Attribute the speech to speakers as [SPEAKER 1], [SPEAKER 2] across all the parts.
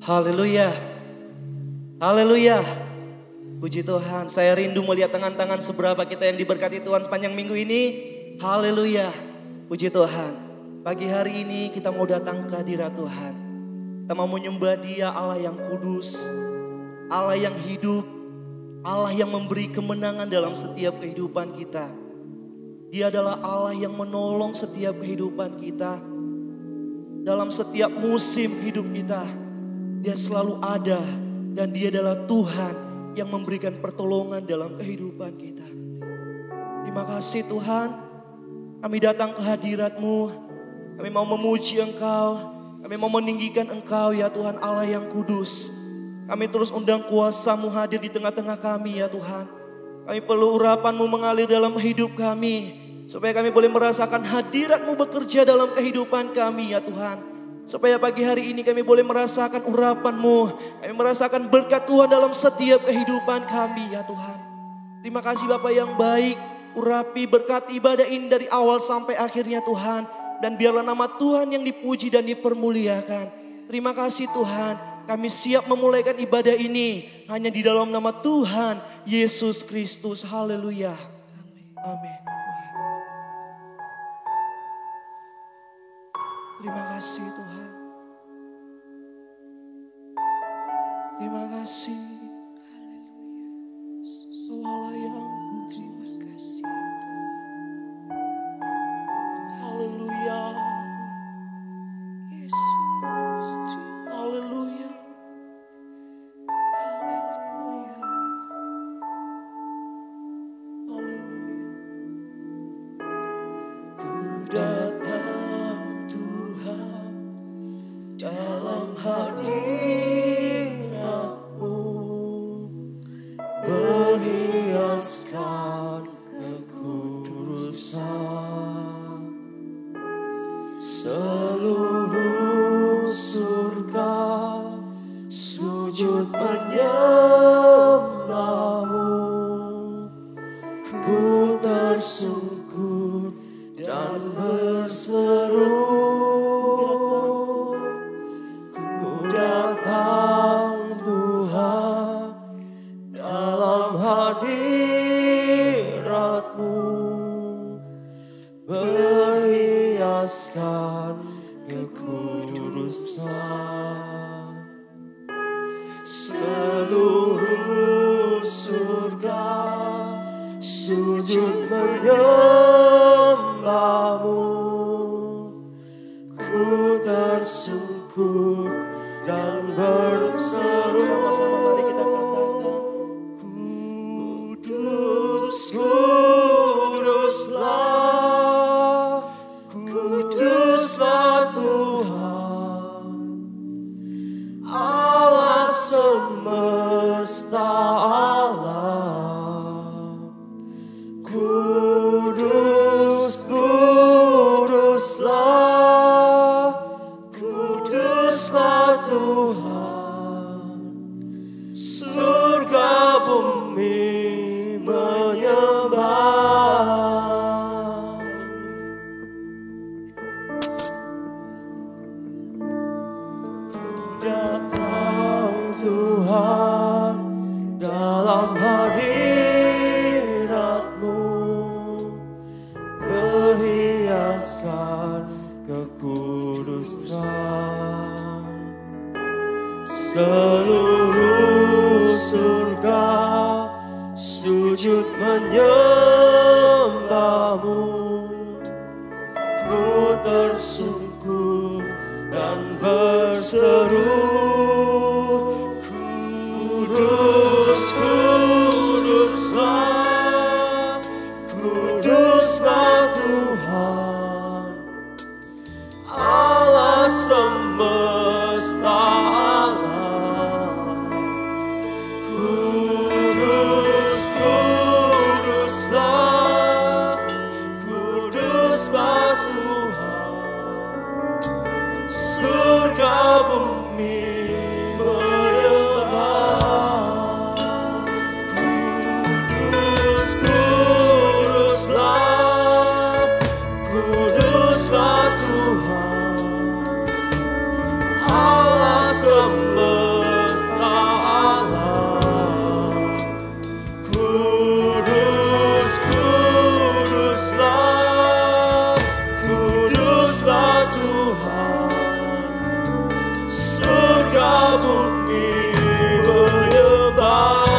[SPEAKER 1] Haleluya. Haleluya. Puji Tuhan, saya rindu melihat tangan-tangan seberapa kita yang diberkati Tuhan sepanjang minggu ini. Haleluya. Puji Tuhan. Pagi hari ini kita mau datang ke hadirat Tuhan. Kita mau menyembah Dia, Allah yang kudus, Allah yang hidup, Allah yang memberi kemenangan dalam setiap kehidupan kita. Dia adalah Allah yang menolong setiap kehidupan kita. Dalam setiap musim hidup kita, Dia selalu ada dan Dia adalah Tuhan yang memberikan pertolongan dalam kehidupan kita. Terima kasih Tuhan, kami datang ke hadirat-Mu, kami mau memuji Engkau, kami mau meninggikan Engkau ya Tuhan Allah yang kudus. Kami terus undang kuasa-Mu hadir di tengah-tengah kami ya Tuhan. Kami perlu urapan-Mu mengalir dalam hidup kami, supaya kami boleh merasakan hadirat-Mu bekerja dalam kehidupan kami ya Tuhan. Supaya pagi hari ini kami boleh merasakan urapan-Mu, kami merasakan berkat Tuhan dalam setiap kehidupan kami ya Tuhan. Terima kasih Bapa yang baik, urapi berkati ibadah ini dari awal sampai akhirnya Tuhan. Dan biarlah nama Tuhan yang dipuji dan dipermuliakan. Terima kasih Tuhan, kami siap memulaikan ibadah ini hanya di dalam nama Tuhan Yesus Kristus. Haleluya. Amin. Terima kasih Tuhan. Terima kasih. Allah yang terima kasih. Haleluya. Yesus, haleluya. Haleluya. Haleluya. Ku datang Tuhan dalam hadirat-Mu, berhiaskan kekudusan. Seluruh surga sujud menyembah-Mu. Ku tersungkur dan berseru, ku datang Tuhan dalam hadirat-Mu, berhiaskan kekudusan. Seluruh surga sujud menyembah-Mu. Ku tersungkur dan berseru. Sama-sama mari kita katakan, kudus, kuduslah, kuduslah Tuhan, Allah semesta alam. Kudus, kuduslah, kuduslah Tuhan, surga bumi menyembah. Datang Tuhan dalam hadirat-Mu, berhiaskan kekudusan. Seluruh surga sujud menyembah-Mu. Ku tersungkur dan berseru, kudus, kuduslah, kuduslah Tuhan, Allah semesta alam. Kudus, kuduslah, kuduslah Tuhan, surga bumi
[SPEAKER 2] Tuhan, surga bumi menyembah.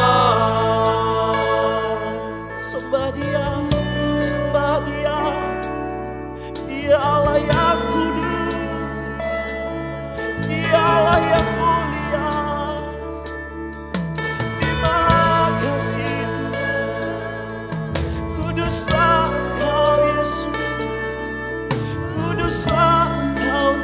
[SPEAKER 2] Sembah Dia, sembah Dia, Dia Allah yang kudus, Dia Allah yang mulia. Terima kasih Tuhan, kuduslah Kau Yesus, kuduslah Kau.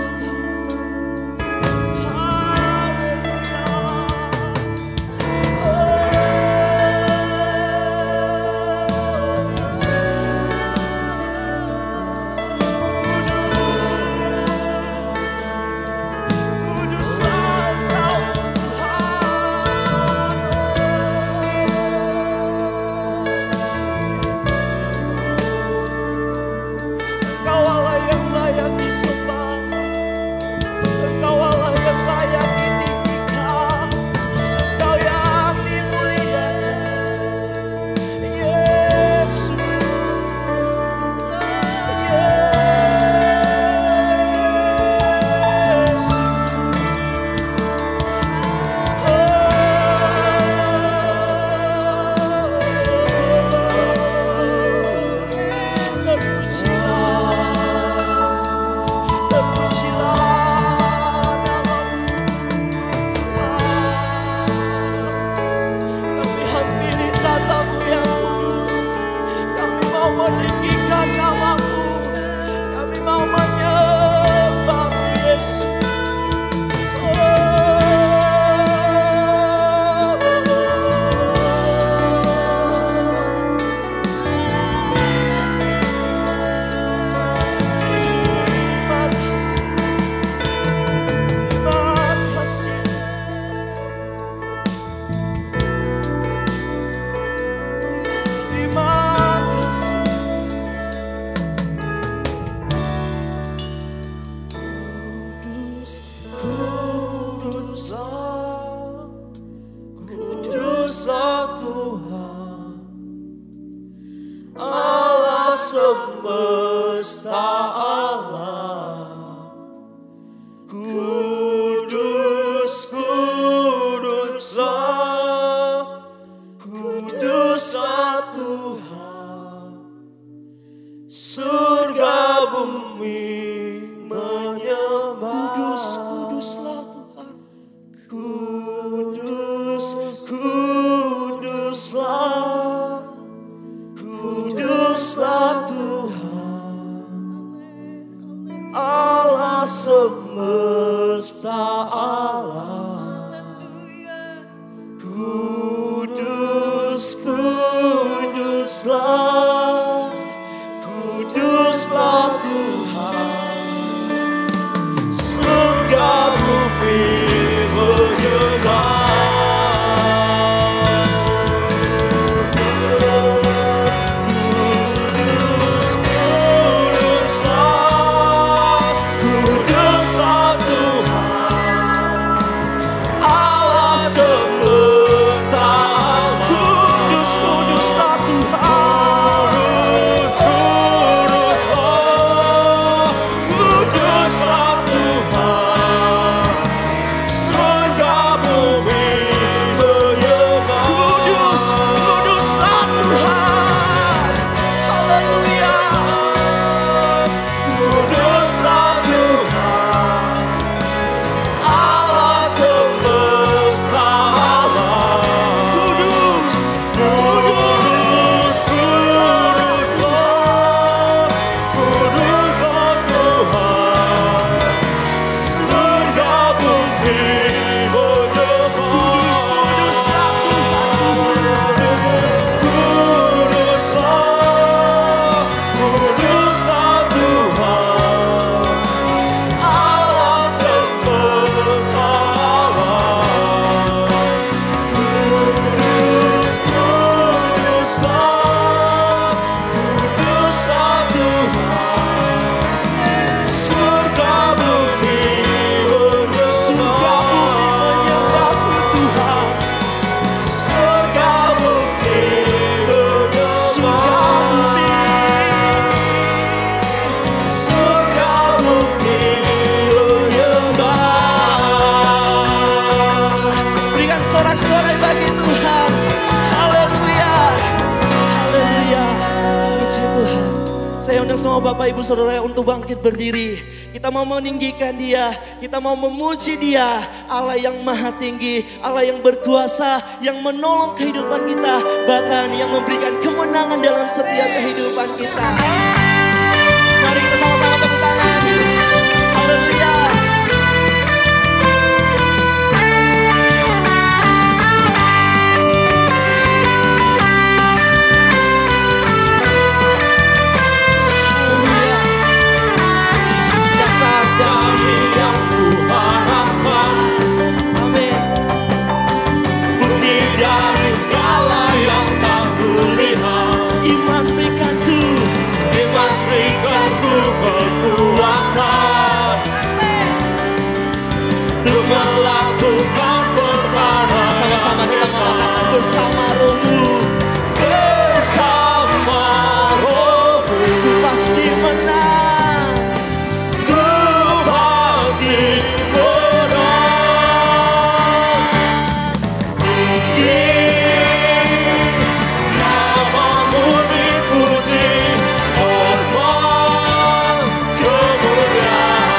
[SPEAKER 2] Kuduslah Tuhan, Allah semesta alam. Kudus, kuduslah, kuduslah Tuhan, surga bumi menyembah. Kudus, kuduslah Tuhan, kudus, kuduslah, kuduslah Tuhan, Allah semesta alam. Kudus, kuduslah, kuduslah Tuhan, surga bumi menyembah. Semesta
[SPEAKER 1] Bapak Ibu Saudara untuk bangkit berdiri. Kita mau meninggikan Dia, kita mau memuji Dia, Allah yang maha tinggi, Allah yang berkuasa, yang menolong kehidupan kita, bahkan yang memberikan kemenangan dalam setiap kehidupan kita. Mari kita sama-sama tepuk tangan. Haleluya. Sama-sama kita mengatakan bersama Rohmu, bersama Rohmu, ku pasti menang, ku pasti menang. Namamu dipuji, hormat, kemuliaan,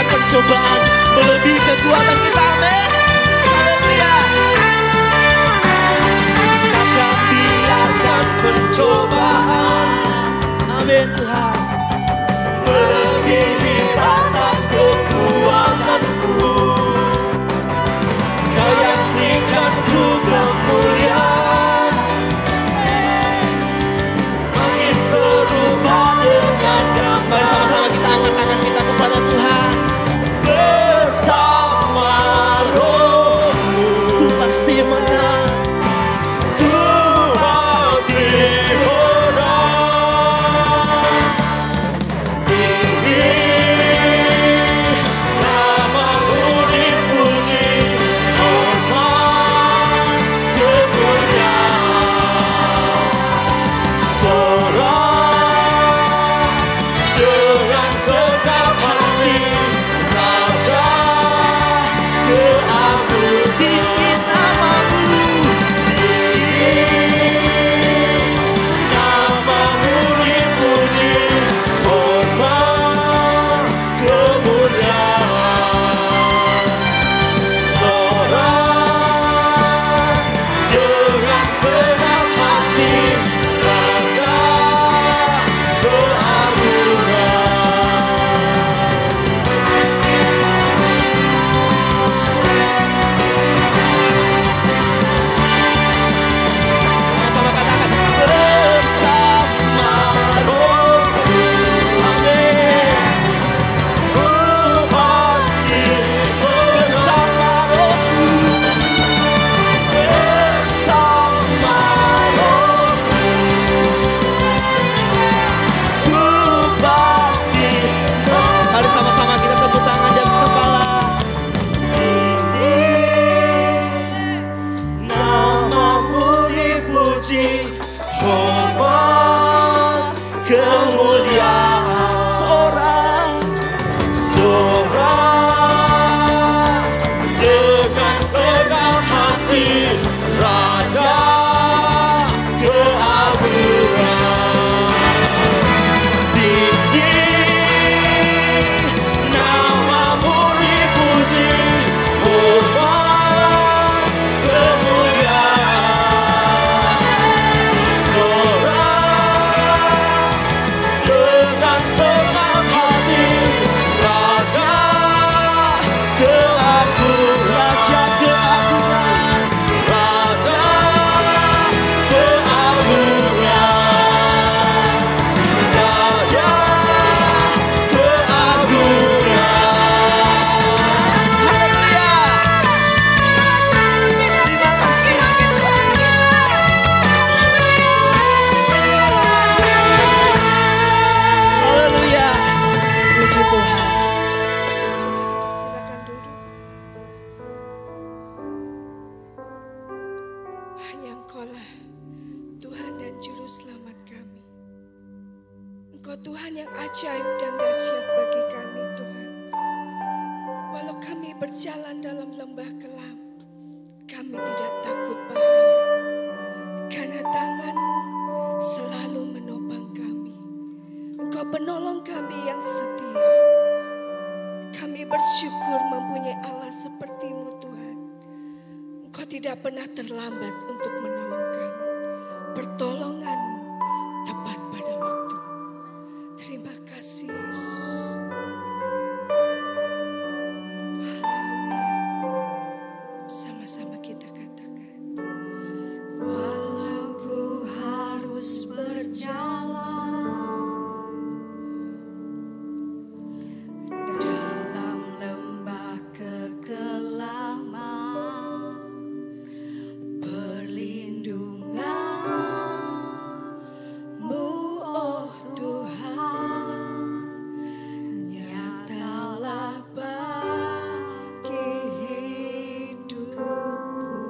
[SPEAKER 1] pencobaan melebihi kekuatan kita, amin. Haleluya. Takkan biarkan pencobaan, amin Tuhan, melebihi batas kekuatanku. Kau yang berikanku kemuliaan, semakin serupa dengan damai. Sama-sama kita angkat tangan kita kepada Tuhan. Bersama Rohmu, ku pasti menang, ku pasti menang.
[SPEAKER 3] berjalan dalam lembah kelam, kami tidak takut bahaya, karena tangan-Mu selalu menopang kami. Engkau penolong kami yang setia. Kami bersyukur mempunyai Allah seperti-Mu Tuhan. Engkau tidak pernah terlambat untuk menolong kami. Pertolongan-Mu tepat pada waktu. Terima kasih Yesus. Haleluya. Sama-sama kita katakan. Walau ku harus berjalan dalam lembah kekelaman, perlindungan-Mu oh Tuhan nyatalah bagi hidupku.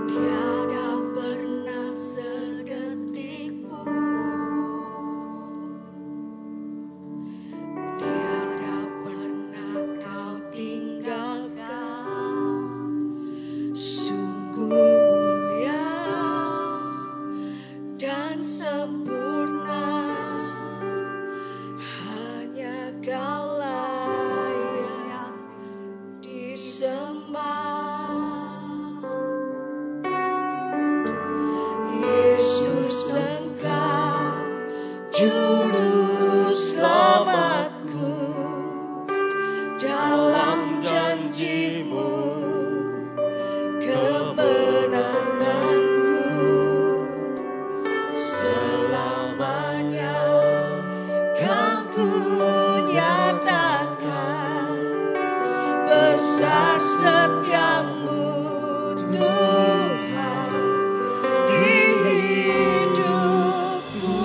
[SPEAKER 3] Tiada pernah sedetik pun, tiada pernah Kau tinggalkan. Sungguh mulia dan sempurna, hanya Kaulah yang disembah. Yesus, Engkau juru selamatku, dalam janji-Mu kemenanganku selamanya kan ku nyatakan besar setiamu Tuhan di hidupku.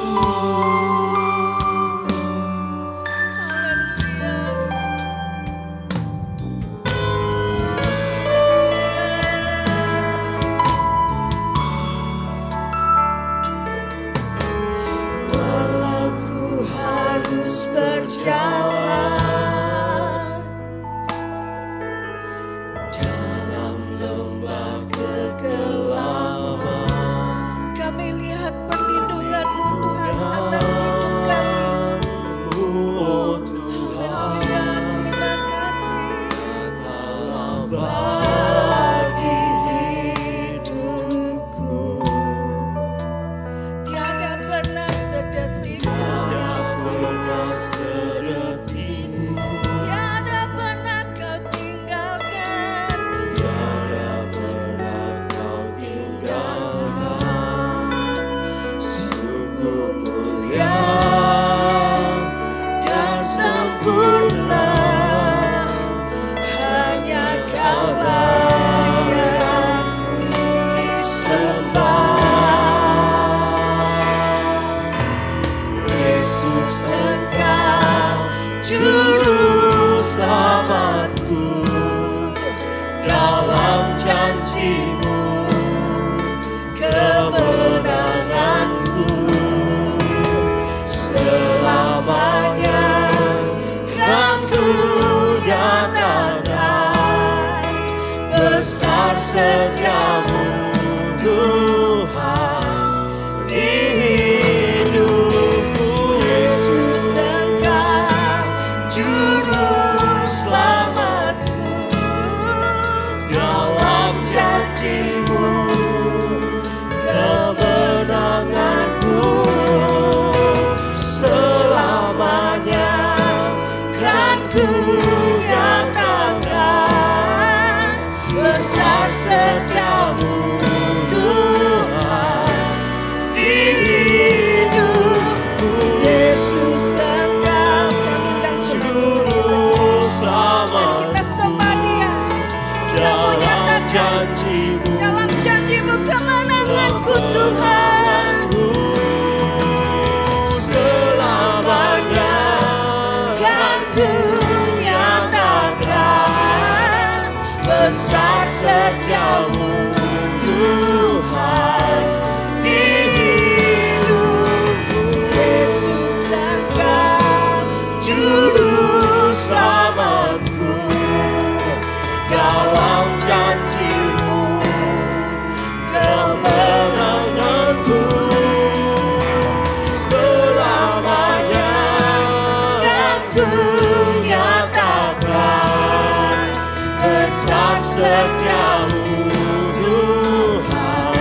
[SPEAKER 2] setiamu Tuhan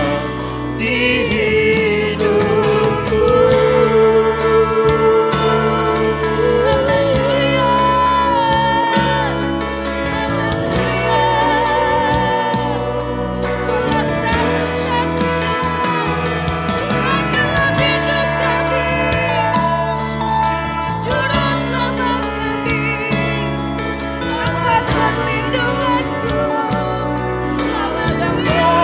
[SPEAKER 2] di hidupku.
[SPEAKER 3] Haleluya, Kaulah satu-satunya Tuhan dalam hidup kami, Juru Selamat kami, tempat perlindunganku. Haleluya,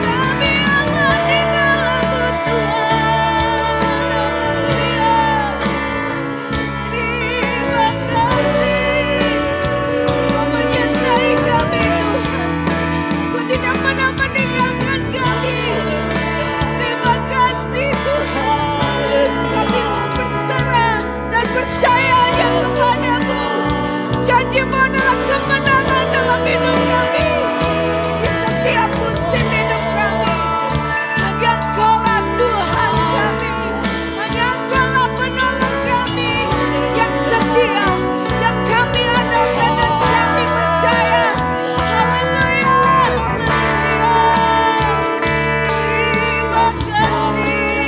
[SPEAKER 3] kami aman di dalam-Mu Tuhan. Haleluya, terima kasih Kau menyertai kami Tuhan. Kau tidak pernah meninggalkan kami. Terima kasih Tuhan. Kami mau berserah dan percaya hanya kepada-Mu. Janji-Mu adalah kemenangan dalam hidup kami. Di setiap musim hidup kami, hanya Engkau-lah Tuhan kami. Hanya Engkau-lah penolong kami yang setia, yang kami andalkan dan kami percaya. Haleluya, haleluya. Terima kasih.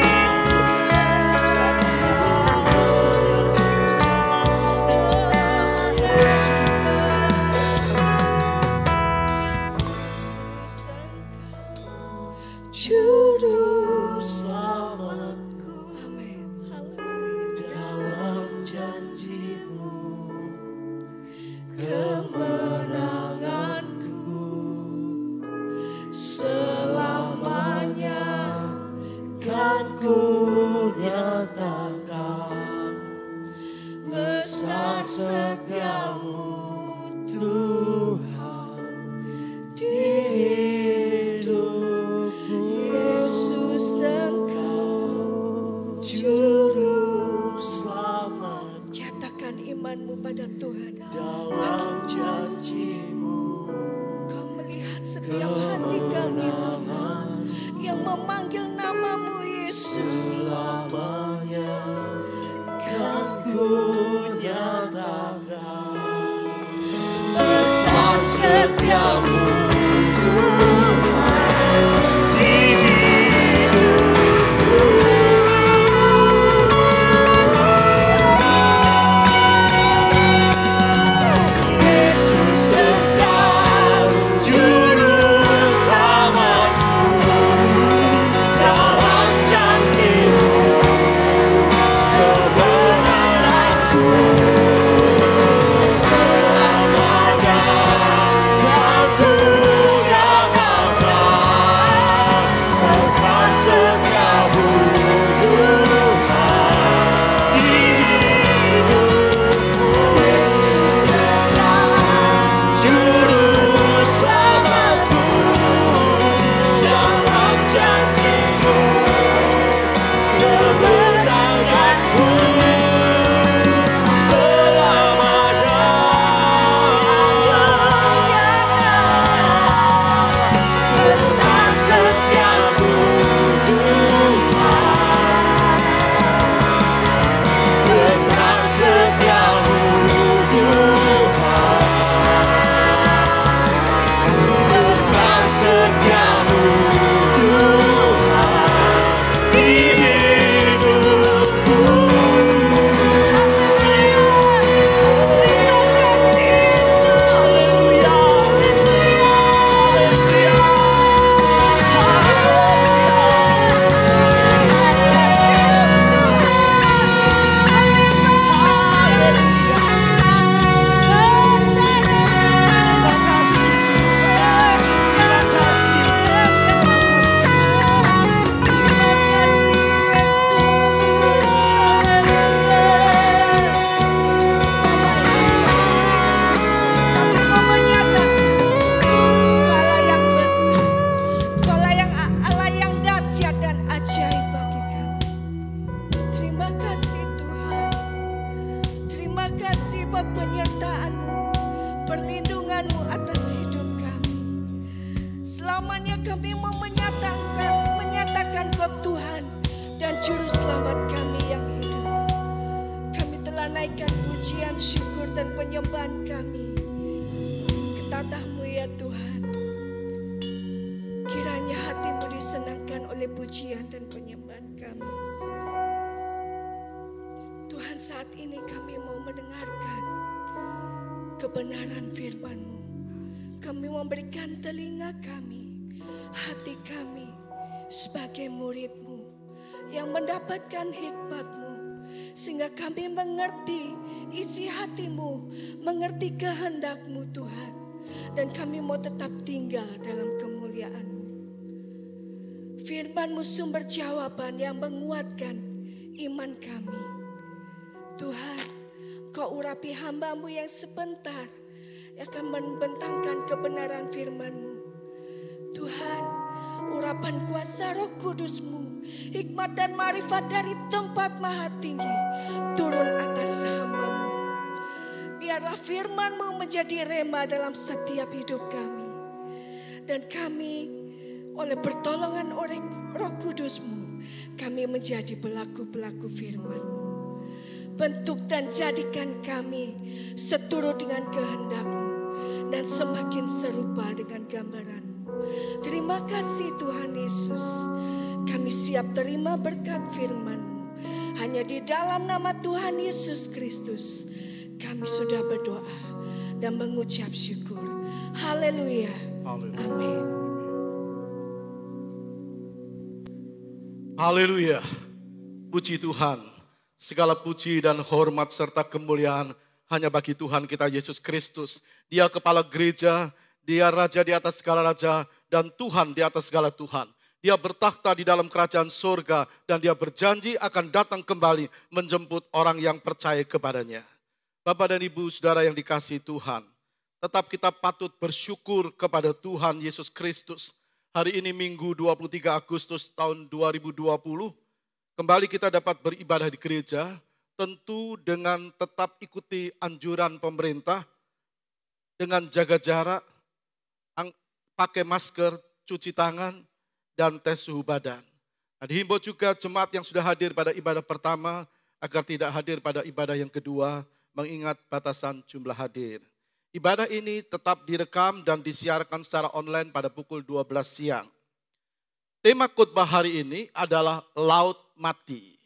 [SPEAKER 3] Juru selamatku. Amin. Haleluya.
[SPEAKER 2] Dalam janji-Mu
[SPEAKER 3] Kemenanganku selamanya
[SPEAKER 2] kan ku nyatakan besar setiamu Tuhan di hidupku.
[SPEAKER 3] Yesus Engkau
[SPEAKER 2] Juru selamat
[SPEAKER 3] Nyatakan imanmu pada Tuhan.
[SPEAKER 2] dalam janji-Mu
[SPEAKER 3] Kau melihat setiap hati kami Tuhan yang memanggil nama-Mu Yesus.
[SPEAKER 2] selamanya kan ku nyatakan besar setiamu Tuhan di hidupku. Yesus Engkau Juru Selamatku, dalam janji-Mu kemenanganku selamanya kan ku nyatakan besar setiamu Tuhan di hidupku. Yesus Engkau Juru Selamatku, dalam janji-Mu kemenanganku selamanya besar setiamu Tuhan, besar setiamu Tuhan, besar setiamu Tuhan di hidupku.
[SPEAKER 3] Perlindungan-Mu atas hidup kami. Selamanya kami mau menyatakan Kau Tuhan dan Juru Selamat kami yang hidup. Kami telah naikkan pujian, syukur dan penyembahan kami tatahmu ya Tuhan. Kiranya hatimu disenangkan oleh pujian dan penyembahan kami. Tuhan, saat ini kami mau mendengarkan kebenaran firman-Mu. Kami memberikan telinga kami, hati kami sebagai murid-Mu yang mendapatkan hikmat-Mu. Sehingga kami mengerti isi hati-Mu, mengerti kehendak-Mu Tuhan. Dan kami mau tetap tinggal dalam kemuliaan-Mu. Firman-Mu sumber jawaban yang menguatkan iman kami. Tuhan, Kau urapi hamba-Mu yang sebentar akan membentangkan kebenaran firman-Mu. Tuhan, urapan kuasa Roh Kudus-Mu, hikmat dan marifat dari tempat maha tinggi turun atas hamba-Mu. Biarlah firman-Mu menjadi rema dalam setiap hidup kami. Dan kami oleh pertolongan oleh Roh Kudus-Mu, kami menjadi pelaku-pelaku firman-Mu. Bentuk dan jadikan kami seturut dengan kehendak-Mu dan semakin serupa dengan gambaran-Mu. Terima kasih Tuhan Yesus. Kami siap terima berkat firman-Mu. Hanya di dalam nama Tuhan Yesus Kristus kami sudah berdoa dan mengucap syukur. Haleluya. Amin.
[SPEAKER 4] Haleluya. Puji Tuhan. Segala puji dan hormat serta kemuliaan hanya bagi Tuhan kita Yesus Kristus. Dia kepala gereja, Dia raja di atas segala raja, dan Tuhan di atas segala Tuhan. Dia bertakhta di dalam kerajaan surga, dan Dia berjanji akan datang kembali menjemput orang yang percaya kepadanya. Bapak dan Ibu Saudara yang dikasihi Tuhan, tetap kita patut bersyukur kepada Tuhan Yesus Kristus. Hari ini Minggu 23 Agustus tahun 2020, kembali kita dapat beribadah di gereja, tentu dengan tetap ikuti anjuran pemerintah, dengan jaga jarak, pakai masker, cuci tangan, dan tes suhu badan. Nah, dihimbau juga jemaat yang sudah hadir pada ibadah pertama, agar tidak hadir pada ibadah yang kedua, mengingat batasan jumlah hadir. Ibadah ini tetap direkam dan disiarkan secara online pada pukul 12 siang. Tema khotbah hari ini adalah Laut Mati.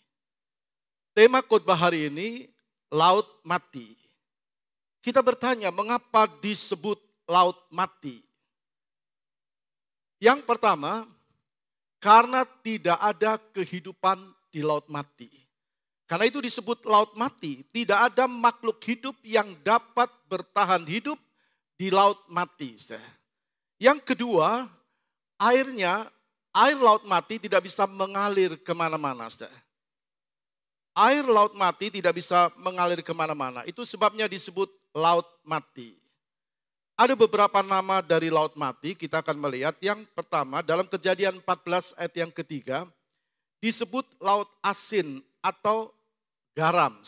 [SPEAKER 4] Tema khotbah hari ini Laut Mati. Kita bertanya, mengapa disebut Laut Mati? Yang pertama, karena tidak ada kehidupan di laut mati. Karena itu disebut laut mati. Tidak ada makhluk hidup yang dapat bertahan hidup di laut mati. Yang kedua, air laut mati tidak bisa mengalir kemana-mana. Air laut mati tidak bisa mengalir kemana-mana. Itu sebabnya disebut laut mati. Ada beberapa nama dari laut mati, kita akan melihat. Yang pertama, dalam Kejadian 14 ayat yang ketiga, disebut laut asin atau garam.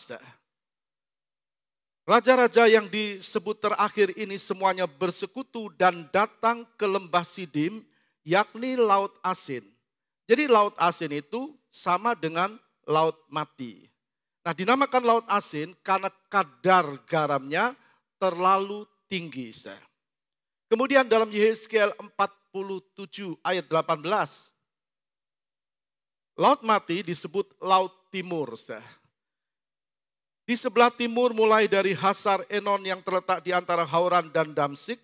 [SPEAKER 4] Raja-raja yang disebut terakhir ini semuanya bersekutu dan datang ke lembah Sidim, yakni laut asin. Jadi laut asin itu sama dengan laut mati. Nah, dinamakan laut asin karena kadar garamnya terlalu tinggi. Kemudian dalam Yehezkiel 47 ayat 18, laut mati disebut laut timur. Di sebelah timur mulai dari Hasar Enon yang terletak di antara Hauran dan Damsik,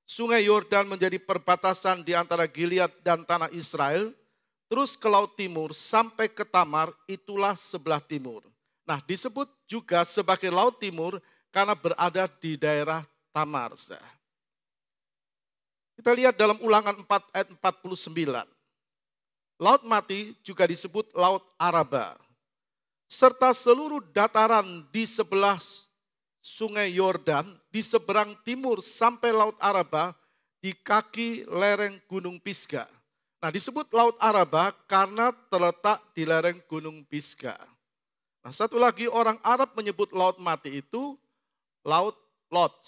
[SPEAKER 4] Sungai Yordan menjadi perbatasan di antara Gilead dan tanah Israel, terus ke laut timur sampai ke Tamar, itulah sebelah timur. Nah, disebut juga sebagai laut timur karena berada di daerah Tamar. Kita lihat dalam Ulangan 4 ayat 49. Laut mati juga disebut Laut Araba. Serta seluruh dataran di sebelah Sungai Yordan, di seberang timur sampai Laut Araba, di kaki lereng Gunung Pisga. Nah, disebut Laut Araba karena terletak di lereng Gunung Pisga. Nah, satu lagi orang Arab menyebut laut mati itu Laut Lot.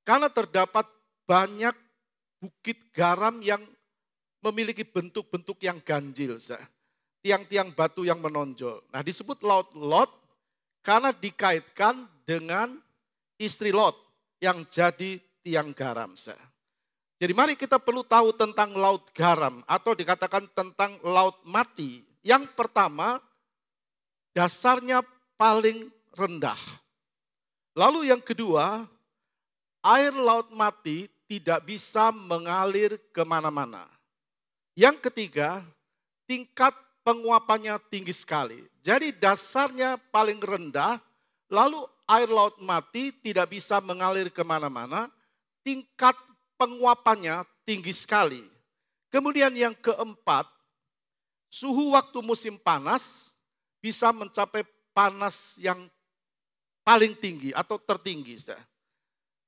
[SPEAKER 4] Karena terdapat banyak bukit garam yang memiliki bentuk-bentuk yang ganjil. Tiang-tiang batu yang menonjol. Nah, disebut Laut Lot karena dikaitkan dengan istri Lot yang jadi tiang garam. Jadi mari kita perlu tahu tentang laut garam atau dikatakan tentang laut mati. Yang pertama, dasarnya paling rendah. Lalu yang kedua, air laut mati tidak bisa mengalir kemana-mana. Yang ketiga, tingkat penguapannya tinggi sekali. Jadi dasarnya paling rendah, lalu air laut mati tidak bisa mengalir kemana-mana, tingkat penguapannya tinggi sekali. Kemudian yang keempat, suhu waktu musim panas bisa mencapai panas yang paling tinggi atau tertinggi.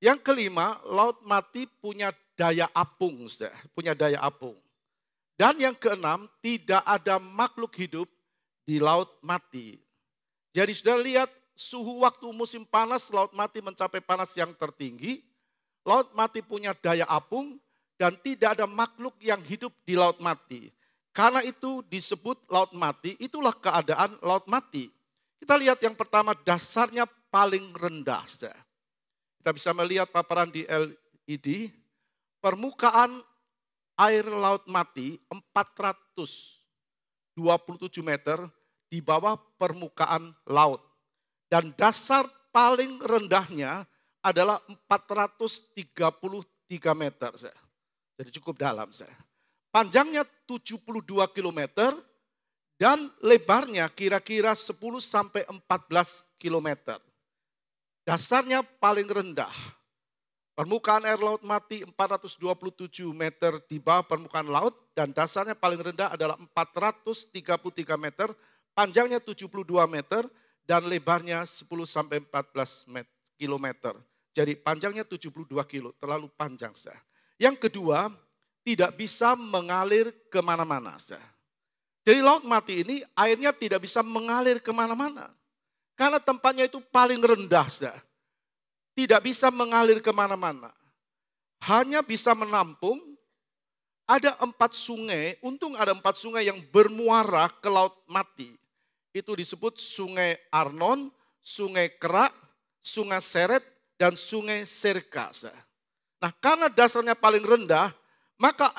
[SPEAKER 4] Yang kelima, laut mati punya daya apung. Punya daya apung. Dan yang keenam, tidak ada makhluk hidup di laut mati. Jadi sudah lihat suhu waktu musim panas, laut mati mencapai panas yang tertinggi. Laut mati punya daya apung dan tidak ada makhluk yang hidup di laut mati. Karena itu disebut laut mati, itulah keadaan laut mati. Kita lihat yang pertama, dasarnya paling rendah. Kita bisa melihat paparan di LED, permukaan air laut mati 427 meter di bawah permukaan laut. Dan dasar paling rendahnya adalah 433 meter. Jadi cukup dalam. Panjangnya 72 kilometer dan lebarnya kira-kira 10 sampai 14 kilometer. Dasarnya paling rendah. Permukaan air laut mati 427 meter di bawah permukaan laut dan dasarnya paling rendah adalah 433 meter, panjangnya 72 meter dan lebarnya 10 sampai 14 kilometer. Jadi panjangnya 72 kilo, terlalu panjang. Yang kedua, tidak bisa mengalir kemana-mana. Jadi laut mati ini airnya tidak bisa mengalir kemana-mana. Karena tempatnya itu paling rendah. Tidak bisa mengalir kemana-mana. Hanya bisa menampung, ada 4 sungai, untung ada 4 sungai yang bermuara ke laut mati. Itu disebut sungai Arnon, sungai Kerak, sungai Seret, dan sungai Serka. Nah karena dasarnya paling rendah, maka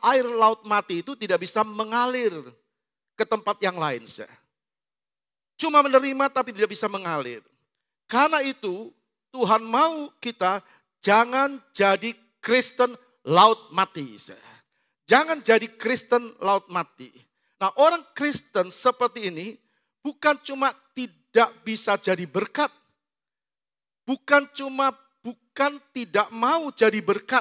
[SPEAKER 4] air laut mati itu tidak bisa mengalir ke tempat yang lain. Cuma menerima tapi tidak bisa mengalir. Karena itu Tuhan mau kita jangan jadi Kristen laut mati. Jangan jadi Kristen laut mati. Nah orang Kristen seperti ini bukan cuma tidak bisa jadi berkat. Bukan tidak mau jadi berkat.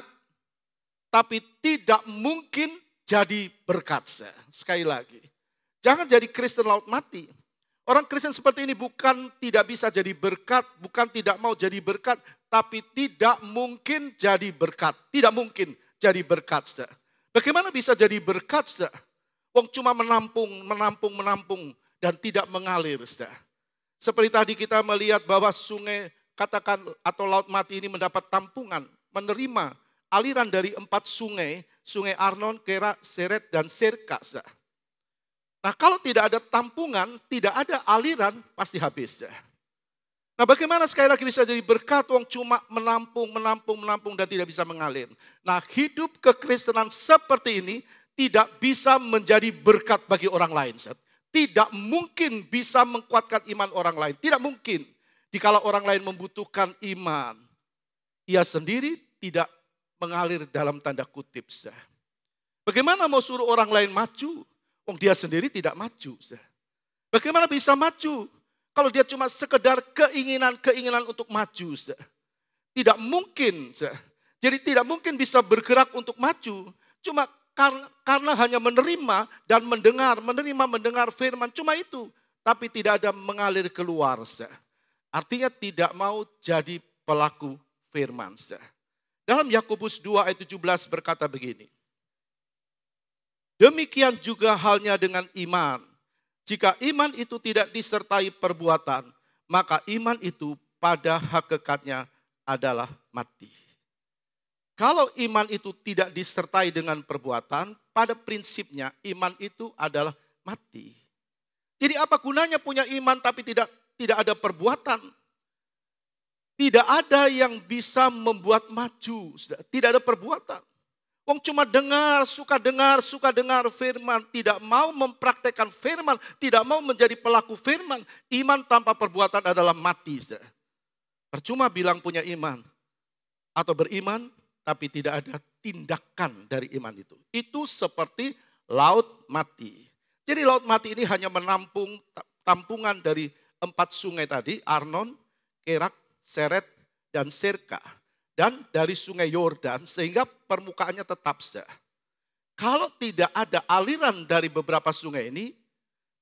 [SPEAKER 4] Tapi tidak mungkin jadi berkat. Sekali lagi. Jangan jadi Kristen laut mati. Orang Kristen seperti ini bukan tidak bisa jadi berkat, bukan tidak mau jadi berkat, tapi tidak mungkin jadi berkat. Tidak mungkin jadi berkat. Bagaimana bisa jadi berkat? Wong cuma menampung dan tidak mengalir. Seperti tadi kita melihat bahwa sungai katakan atau laut mati ini mendapat tampungan, menerima aliran dari 4 sungai, sungai Arnon, Kerak, Seret, dan Serka. Nah kalau tidak ada tampungan, tidak ada aliran, pasti habis. Nah bagaimana sekali lagi bisa jadi berkat, wong cuma menampung dan tidak bisa mengalir. Nah hidup kekristenan seperti ini tidak bisa menjadi berkat bagi orang lain. Tidak mungkin bisa menguatkan iman orang lain, tidak mungkin. Dikala orang lain membutuhkan iman, ia sendiri tidak mengalir dalam tanda kutip. Bagaimana mau suruh orang lain maju? Wong dia sendiri tidak maju. Bagaimana bisa maju? Kalau dia cuma sekedar keinginan untuk maju. Tidak mungkin. Jadi tidak mungkin bisa bergerak untuk maju. Cuma karena hanya menerima dan mendengar firman. Cuma itu. Tapi tidak ada mengalir keluar. Artinya tidak mau jadi pelaku firman. Dalam Yakobus 2 ayat 17 berkata begini. Demikian juga halnya dengan iman. Jika iman itu tidak disertai perbuatan, maka iman itu pada hakikatnya adalah mati. Kalau iman itu tidak disertai dengan perbuatan, pada prinsipnya iman itu adalah mati. Jadi apa gunanya punya iman tapi tidak ada perbuatan? Tidak ada yang bisa membuat maju, tidak ada perbuatan. Wong cuma dengar, suka dengar firman, tidak mau mempraktekkan firman, tidak mau menjadi pelaku firman. Iman tanpa perbuatan adalah mati. Percuma bilang punya iman atau beriman, tapi tidak ada tindakan dari iman itu. Itu seperti laut mati. Jadi laut mati ini hanya menampung tampungan dari 4 sungai tadi, Arnon, Kerak, Seret, dan Sirka. Dan dari sungai Yordan sehingga permukaannya tetap sah. Kalau tidak ada aliran dari beberapa sungai ini,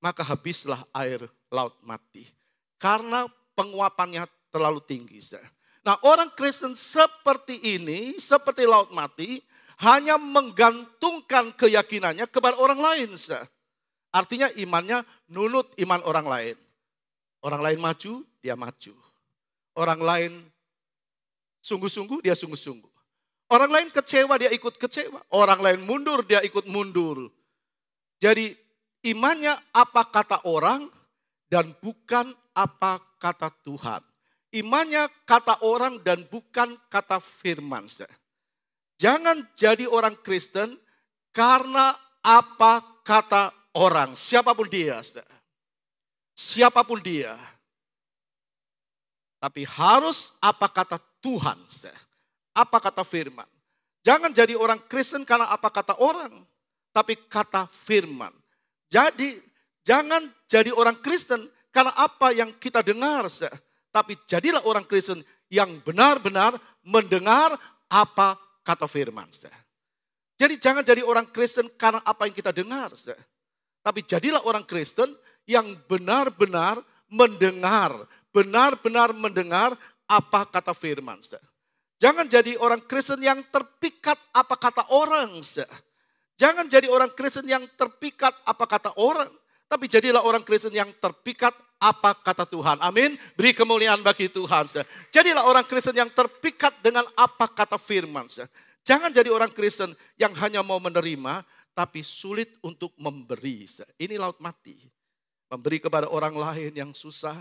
[SPEAKER 4] maka habislah air laut mati. Karena penguapannya terlalu tinggi. Sah. Nah, orang Kristen seperti ini, seperti laut mati, hanya menggantungkan keyakinannya kepada orang lain. Sah. Artinya imannya nunut iman orang lain. Orang lain maju, dia maju. Orang lain sungguh-sungguh, dia sungguh-sungguh. Orang lain kecewa, dia ikut kecewa. Orang lain mundur, dia ikut mundur. Jadi imannya apa kata orang dan bukan apa kata Tuhan. Imannya kata orang dan bukan kata firman. Jangan jadi orang Kristen karena apa kata orang. Siapapun dia. Siapapun dia. Tapi harus apa kata Tuhan, apa kata firman. Jangan jadi orang Kristen karena apa kata orang, tapi kata firman. Jadi jangan jadi orang Kristen karena apa yang kita dengar, tapi jadilah orang Kristen yang benar-benar mendengar apa kata firman. Jadi jangan jadi orang Kristen karena apa yang kita dengar, tapi jadilah orang Kristen yang benar-benar mendengar, benar-benar mendengar apa kata firman. Jangan jadi orang Kristen yang terpikat apa kata orang. Jangan jadi orang Kristen yang terpikat apa kata orang. Tapi jadilah orang Kristen yang terpikat apa kata Tuhan. Amin. Beri kemuliaan bagi Tuhan. Jadilah orang Kristen yang terpikat dengan apa kata firman. Jangan jadi orang Kristen yang hanya mau menerima tapi sulit untuk memberi. Ini laut mati. Memberi kepada orang lain yang susah.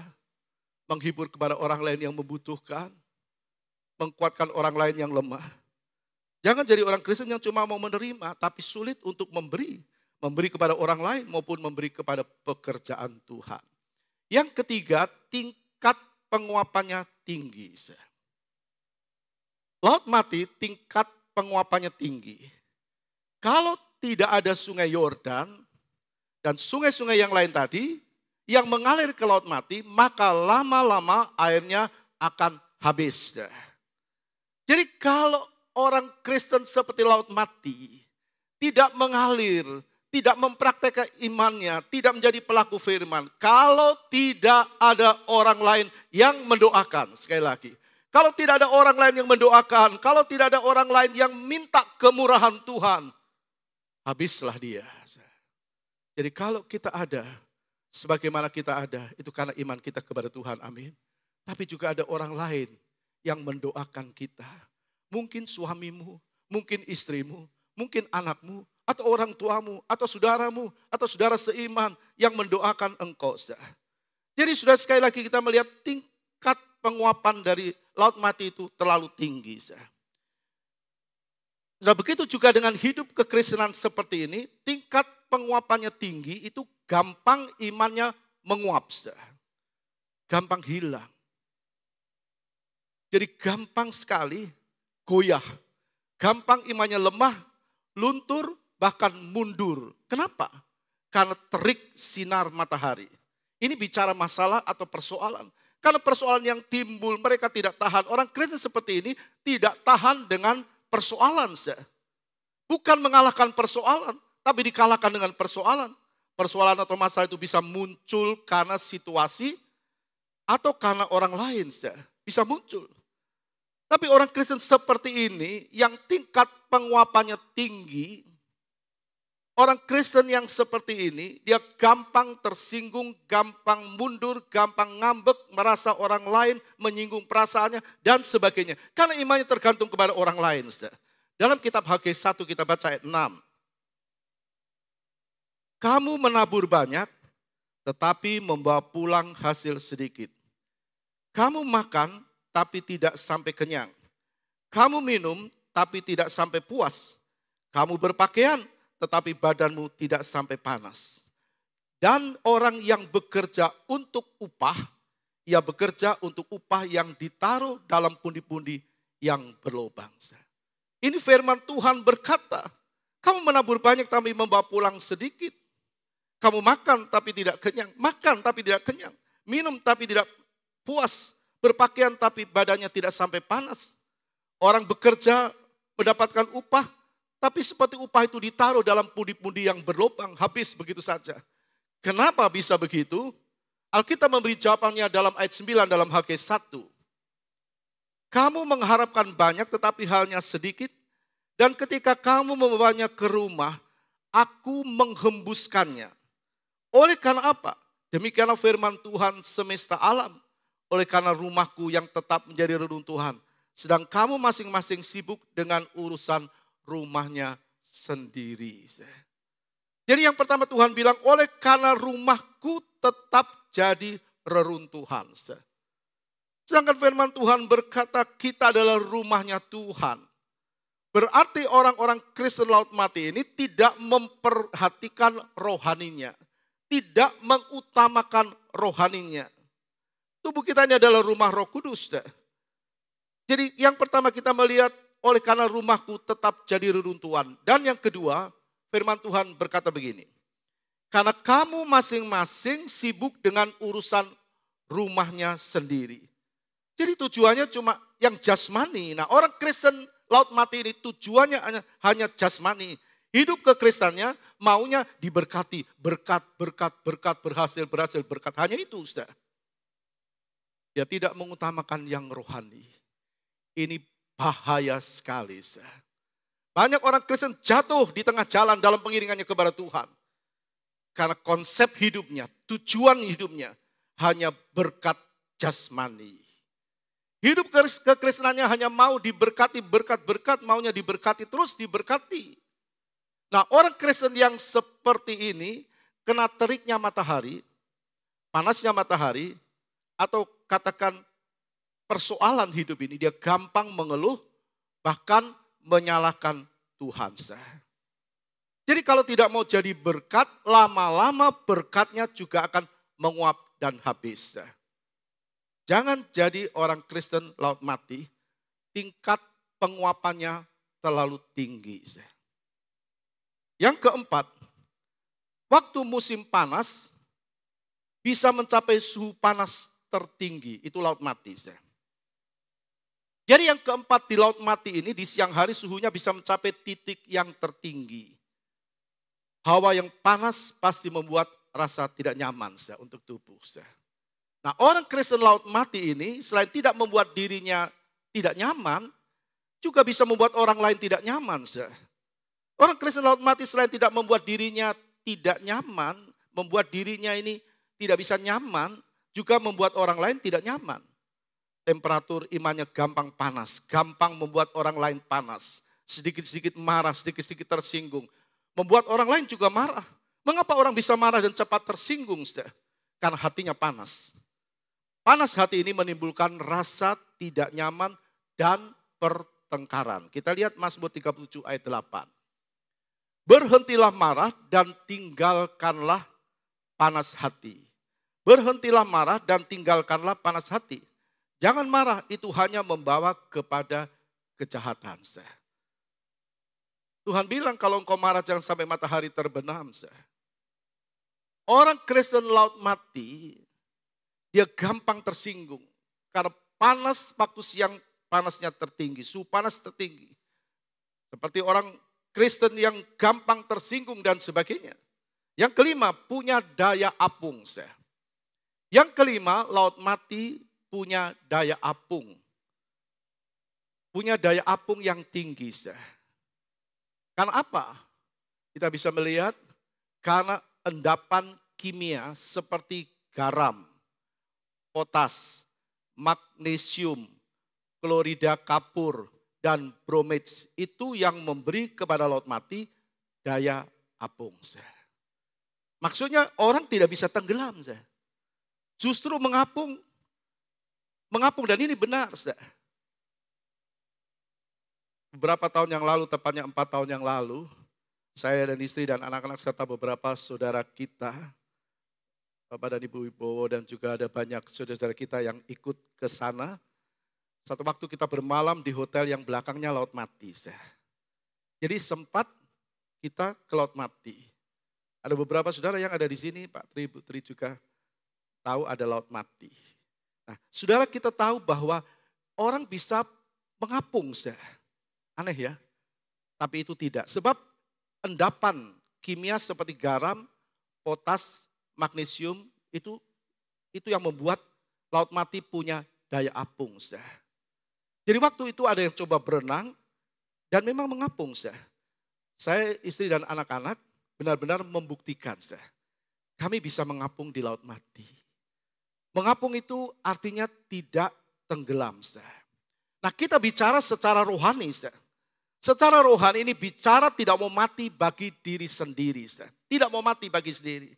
[SPEAKER 4] Menghibur kepada orang lain yang membutuhkan. Menguatkan orang lain yang lemah. Jangan jadi orang Kristen yang cuma mau menerima, tapi sulit untuk memberi. Memberi kepada orang lain maupun memberi kepada pekerjaan Tuhan. Yang ketiga, tingkat penguapannya tinggi. Laut mati, tingkat penguapannya tinggi. Kalau tidak ada sungai Yordan dan sungai-sungai yang lain tadi, yang mengalir ke laut mati, maka lama-lama airnya akan habis. Jadi kalau orang Kristen seperti laut mati, tidak mengalir, tidak mempraktekkan imannya, tidak menjadi pelaku firman. Kalau tidak ada orang lain yang mendoakan, sekali lagi. Kalau tidak ada orang lain yang mendoakan, kalau tidak ada orang lain yang minta kemurahan Tuhan, habislah dia. Jadi kalau kita ada, sebagaimana kita ada, itu karena iman kita kepada Tuhan, amin. Tapi juga ada orang lain yang mendoakan kita. Mungkin suamimu, mungkin istrimu, mungkin anakmu, atau orang tuamu, atau saudaramu, atau saudara seiman yang mendoakan engkau. Jadi sudah sekali lagi kita melihat tingkat penguapan dari laut mati itu terlalu tinggi. Sudah begitu juga dengan hidup kekristenan seperti ini, tingkat penguapannya tinggi itu gampang imannya menguap. Gampang hilang. Jadi gampang sekali goyah. Gampang imannya lemah, luntur, bahkan mundur. Kenapa? Karena terik sinar matahari. Ini bicara masalah atau persoalan. Karena persoalan yang timbul mereka tidak tahan. Orang Kristen seperti ini tidak tahan dengan persoalan. Bukan mengalahkan persoalan, tapi dikalahkan dengan persoalan. Persoalan atau masalah itu bisa muncul karena situasi atau karena orang lain. Bisa muncul. Tapi orang Kristen seperti ini yang tingkat penguapannya tinggi, orang Kristen yang seperti ini, dia gampang tersinggung, gampang mundur, gampang ngambek, merasa orang lain menyinggung perasaannya, dan sebagainya. Karena imannya tergantung kepada orang lain. Dalam kitab Hagai 1 kita baca ayat 6. Kamu menabur banyak, tetapi membawa pulang hasil sedikit. Kamu makan, tapi tidak sampai kenyang. Kamu minum tapi tidak sampai puas. Kamu berpakaian tetapi badanmu tidak sampai panas. Dan orang yang bekerja untuk upah, ia bekerja untuk upah yang ditaruh dalam pundi-pundi yang berlubang. Ini firman Tuhan berkata, kamu menabur banyak tapi membawa pulang sedikit. Kamu makan tapi tidak kenyang, makan tapi tidak kenyang. Minum tapi tidak puas, berpakaian tapi badannya tidak sampai panas. Orang bekerja mendapatkan upah, tapi seperti upah itu ditaruh dalam pundi-pundi yang berlubang, habis begitu saja. Kenapa bisa begitu? Alkitab memberi jawabannya dalam ayat 9 dalam HG 1. Kamu mengharapkan banyak tetapi halnya sedikit, dan ketika kamu membawanya ke rumah, aku menghembuskannya. Oleh karena apa? Demikianlah firman Tuhan semesta alam. Oleh karena rumahku yang tetap menjadi reruntuhan. Sedang kamu masing-masing sibuk dengan urusan rumahnya sendiri. Jadi yang pertama Tuhan bilang, oleh karena rumahku tetap jadi reruntuhan. Sedangkan firman Tuhan berkata kita adalah rumahnya Tuhan. Berarti orang-orang Kristen Laut Mati ini tidak memperhatikan rohaninya. Tidak mengutamakan rohaninya. Tubuh kita ini adalah rumah Roh Kudus. Jadi yang pertama kita melihat oleh karena rumahku tetap jadi reruntuhan. Dan yang kedua firman Tuhan berkata begini. Karena kamu masing-masing sibuk dengan urusan rumahnya sendiri. Jadi tujuannya cuma yang jasmani. Nah orang Kristen Laut Mati ini tujuannya hanya jasmani. Hidup kekristenannya maunya diberkati. Berkat, berhasil, berkat. Hanya itu Ustaz. Dia tidak mengutamakan yang rohani. Ini bahaya sekali. Banyak orang Kristen jatuh di tengah jalan dalam pengiringannya kepada Tuhan. Karena konsep hidupnya, tujuan hidupnya hanya berkat jasmani. Hidup kekristenannya hanya mau diberkati, berkat, maunya diberkati, terus diberkati. Nah orang Kristen yang seperti ini kena teriknya matahari, panasnya matahari, atau katakan persoalan hidup ini, dia gampang mengeluh, bahkan menyalahkan Tuhan. Jadi kalau tidak mau jadi berkat, lama-lama berkatnya juga akan menguap dan habis. Jangan jadi orang Kristen Laut Mati, tingkat penguapannya terlalu tinggi. Yang keempat, waktu musim panas bisa mencapai suhu panas tertinggi, itu Laut Mati. Jadi yang keempat di Laut Mati ini di siang hari suhunya bisa mencapai titik yang tertinggi. Hawa yang panas pasti membuat rasa tidak nyaman untuk tubuh. Nah orang Kristen Laut Mati ini selain tidak membuat dirinya tidak nyaman, juga bisa membuat orang lain tidak nyaman. Orang Kristen Laut Mati selain tidak membuat dirinya tidak nyaman, membuat dirinya ini tidak bisa nyaman, juga membuat orang lain tidak nyaman. Temperatur imannya gampang panas, gampang membuat orang lain panas. Sedikit-sedikit marah, sedikit-sedikit tersinggung. Membuat orang lain juga marah. Mengapa orang bisa marah dan cepat tersinggung? Karena hatinya panas. Panas hati ini menimbulkan rasa tidak nyaman dan pertengkaran. Kita lihat Mazmur 37 ayat 8. Berhentilah marah dan tinggalkanlah panas hati. Berhentilah marah dan tinggalkanlah panas hati. Jangan marah, itu hanya membawa kepada kejahatan. Tuhan bilang kalau engkau marah jangan sampai matahari terbenam. Orang Kristen Laut Mati, dia gampang tersinggung. Karena panas waktu siang panasnya tertinggi, suhu panas tertinggi. Seperti orang Kristen yang gampang tersinggung dan sebagainya. Yang kelima, punya daya apung. Yang kelima, Laut Mati punya daya apung. Punya daya apung yang tinggi. Karena apa? Kita bisa melihat karena endapan kimia seperti garam, potas, magnesium, klorida kapur, dan bromage. Itu yang memberi kepada Laut Mati daya apung. Maksudnya orang tidak bisa tenggelam. Justru mengapung. mengapung dan ini benar. Saudara. Beberapa tahun yang lalu, tepatnya 4 tahun yang lalu, saya dan istri dan anak-anak serta beberapa saudara kita, Bapak dan Ibu Wibowo dan juga ada banyak saudara-saudara kita yang ikut ke sana. Satu waktu kita bermalam di hotel yang belakangnya Laut Mati. Jadi sempat kita ke Laut Mati. Ada beberapa saudara yang ada di sini, Pak Tri, Bu Tri juga tahu ada Laut Mati. Nah, saudara kita tahu bahwa orang bisa mengapung. Aneh ya, tapi itu tidak. Sebab endapan kimia seperti garam, potas, magnesium itu yang membuat Laut Mati punya daya apung. Jadi waktu itu ada yang coba berenang dan memang mengapung. Saya, istri dan anak-anak benar-benar membuktikan. Kami bisa mengapung di Laut Mati. Mengapung itu artinya tidak tenggelam. Nah kita bicara secara rohani. Secara rohani ini bicara tidak mau mati bagi diri sendiri. Tidak mau mati bagi sendiri.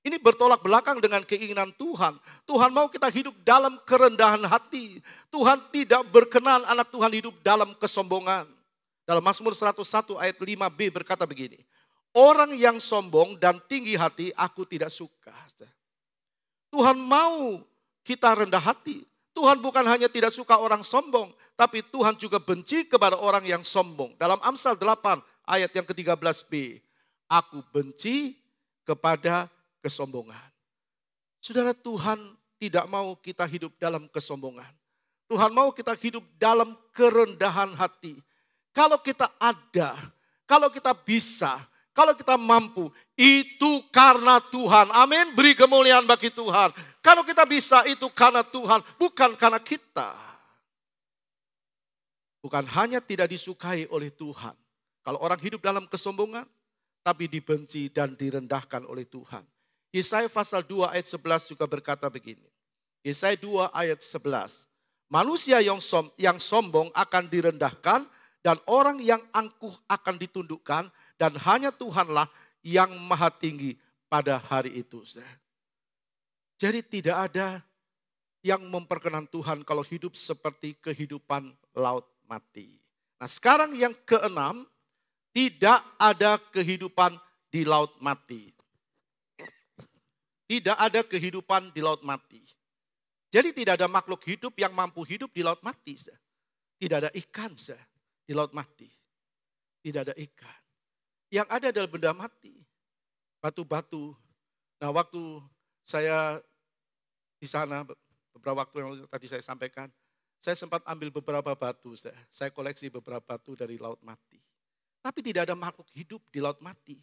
[SPEAKER 4] Ini bertolak belakang dengan keinginan Tuhan. Tuhan mau kita hidup dalam kerendahan hati. Tuhan tidak berkenan anak Tuhan hidup dalam kesombongan. Dalam Mazmur 101 ayat 5b berkata begini. Orang yang sombong dan tinggi hati aku tidak suka. Tuhan mau kita rendah hati. Tuhan bukan hanya tidak suka orang sombong. Tapi Tuhan juga benci kepada orang yang sombong. Dalam Amsal 8 ayat yang ke-13b. Aku benci kepada kesombongan. Saudara, Tuhan tidak mau kita hidup dalam kesombongan. Tuhan mau kita hidup dalam kerendahan hati. Kalau kita ada, kalau kita bisa, kalau kita mampu, itu karena Tuhan. Amin, beri kemuliaan bagi Tuhan. Kalau kita bisa, itu karena Tuhan, bukan karena kita. Bukan hanya tidak disukai oleh Tuhan. Kalau orang hidup dalam kesombongan, tapi dibenci dan direndahkan oleh Tuhan. Yesaya pasal 2 ayat 11 juga berkata begini. Yesaya 2 ayat 11. Manusia yang sombong akan direndahkan dan orang yang angkuh akan ditundukkan dan hanya Tuhanlah yang maha tinggi pada hari itu. Jadi tidak ada yang memperkenan Tuhan kalau hidup seperti kehidupan laut mati. Nah sekarang yang keenam, tidak ada kehidupan di laut mati. Tidak ada kehidupan di laut mati. Jadi tidak ada makhluk hidup yang mampu hidup di laut mati. Tidak ada ikan di laut mati. Tidak ada ikan. Yang ada adalah benda mati. Batu-batu. Nah waktu saya di sana, beberapa waktu yang tadi saya sampaikan, saya sempat ambil beberapa batu. Saya koleksi beberapa batu dari laut mati. Tapi tidak ada makhluk hidup di laut mati.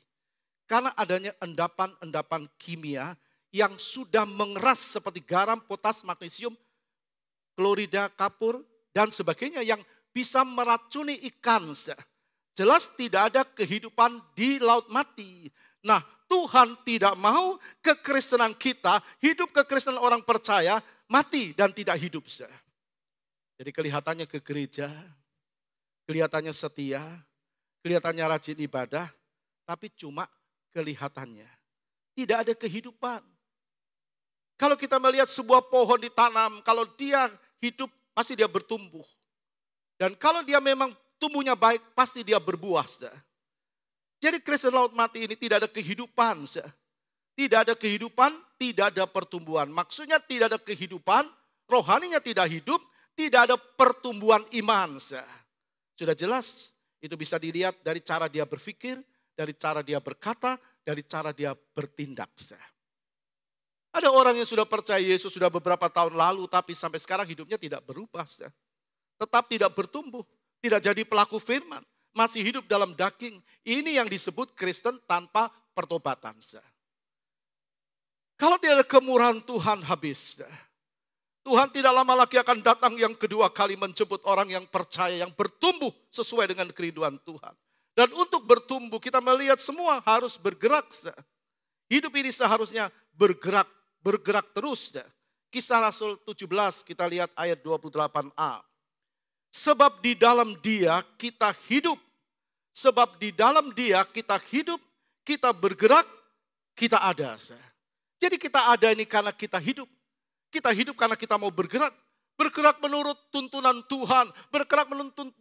[SPEAKER 4] Karena adanya endapan-endapan kimia yang sudah mengeras seperti garam, potas, magnesium, klorida, kapur, dan sebagainya yang bisa meracuni ikan. Jelas tidak ada kehidupan di laut mati. Nah, Tuhan tidak mau kekristenan kita, hidup kekristenan orang percaya, mati dan tidak hidup. Jadi kelihatannya ke gereja, kelihatannya setia, kelihatannya rajin ibadah, tapi cuma kelihatannya. Tidak ada kehidupan. Kalau kita melihat sebuah pohon ditanam, kalau dia hidup, pasti dia bertumbuh. Dan kalau dia memang tumbuhnya baik, pasti dia berbuah. Jadi Kristen laut mati ini tidak ada kehidupan. Tidak ada kehidupan, tidak ada pertumbuhan. Maksudnya tidak ada kehidupan, rohaninya tidak hidup, tidak ada pertumbuhan iman. Sudah jelas, itu bisa dilihat dari cara dia berpikir, dari cara dia berkata, dari cara dia bertindak. Ada orang yang sudah percaya Yesus sudah beberapa tahun lalu, tapi sampai sekarang hidupnya tidak berubah. Tetap tidak bertumbuh, tidak jadi pelaku firman, masih hidup dalam daging. Ini yang disebut Kristen tanpa pertobatan. Kalau tidak ada kemurahan Tuhan habis. Tuhan tidak lama lagi akan datang yang kedua kali menjemput orang yang percaya, yang bertumbuh sesuai dengan kerinduan Tuhan. Dan untuk bertumbuh kita melihat semua harus bergerak. Hidup ini seharusnya bergerak terus. Kisah Rasul 17 kita lihat ayat 28a. Sebab di dalam Dia kita hidup. Sebab di dalam Dia kita hidup, kita bergerak, kita ada. Jadi kita ada ini karena kita hidup. Kita hidup karena kita mau bergerak. bergerak menurut tuntunan Tuhan, bergerak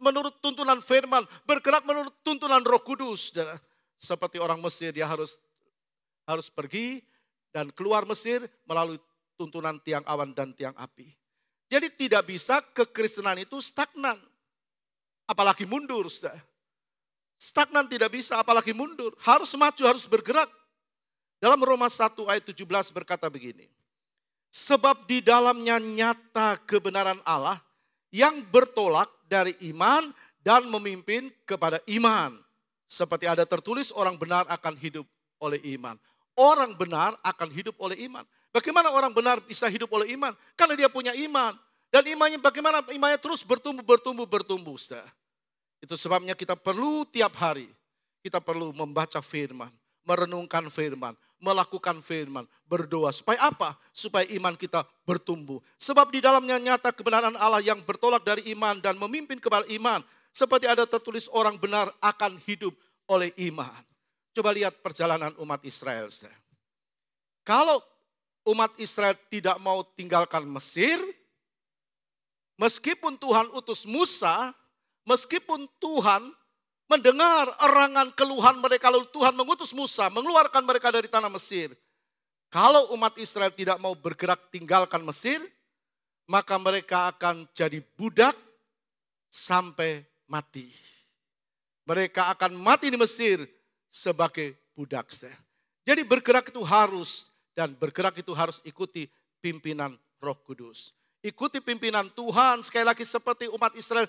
[SPEAKER 4] menurut tuntunan firman, bergerak menurut tuntunan Roh Kudus. Seperti orang Mesir, dia harus pergi dan keluar Mesir melalui tuntunan tiang awan dan tiang api. Jadi tidak bisa kekristenan itu stagnan, apalagi mundur. Stagnan tidak bisa, apalagi mundur. Harus maju, harus bergerak. Dalam Roma 1 ayat 17 berkata begini. Sebab di dalamnya nyata kebenaran Allah yang bertolak dari iman dan memimpin kepada iman. Seperti ada tertulis orang benar akan hidup oleh iman. Orang benar akan hidup oleh iman. Bagaimana orang benar bisa hidup oleh iman? Karena dia punya iman. Dan imannya bagaimana? Imannya terus bertumbuh. Itu sebabnya kita perlu tiap hari, kita perlu membaca firman, merenungkan firman, melakukan firman, berdoa. Supaya apa? Supaya iman kita bertumbuh. Sebab di dalamnya nyata kebenaran Allah yang bertolak dari iman dan memimpin kepada iman. Seperti ada tertulis orang benar akan hidup oleh iman. Coba lihat perjalanan umat Israel. Kalau umat Israel tidak mau tinggalkan Mesir, meskipun Tuhan utus Musa, meskipun Tuhan mendengar erangan keluhan mereka, lalu Tuhan mengutus Musa, mengeluarkan mereka dari tanah Mesir. Kalau umat Israel tidak mau bergerak tinggalkan Mesir, maka mereka akan jadi budak sampai mati. Mereka akan mati di Mesir sebagai budak. Jadi bergerak itu harus, dan bergerak itu harus ikuti pimpinan Roh Kudus. Ikuti pimpinan Tuhan, sekali lagi seperti umat Israel,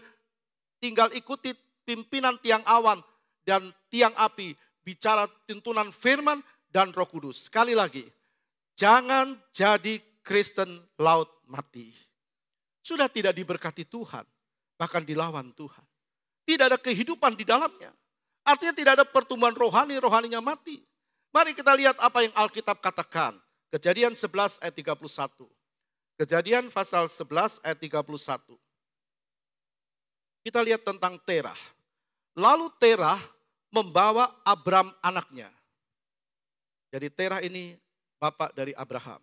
[SPEAKER 4] tinggal ikuti pimpinan tiang awan dan tiang api, bicara tuntunan firman dan Roh Kudus. Sekali lagi, jangan jadi Kristen laut mati. Sudah tidak diberkati Tuhan, bahkan dilawan Tuhan. Tidak ada kehidupan di dalamnya. Artinya tidak ada pertumbuhan rohani, rohaninya mati. Mari kita lihat apa yang Alkitab katakan. Kejadian 11 ayat 31. Kejadian pasal 11 ayat 31. Kita lihat tentang Terah. Lalu Terah membawa Abram anaknya. Jadi Terah ini bapak dari Abraham.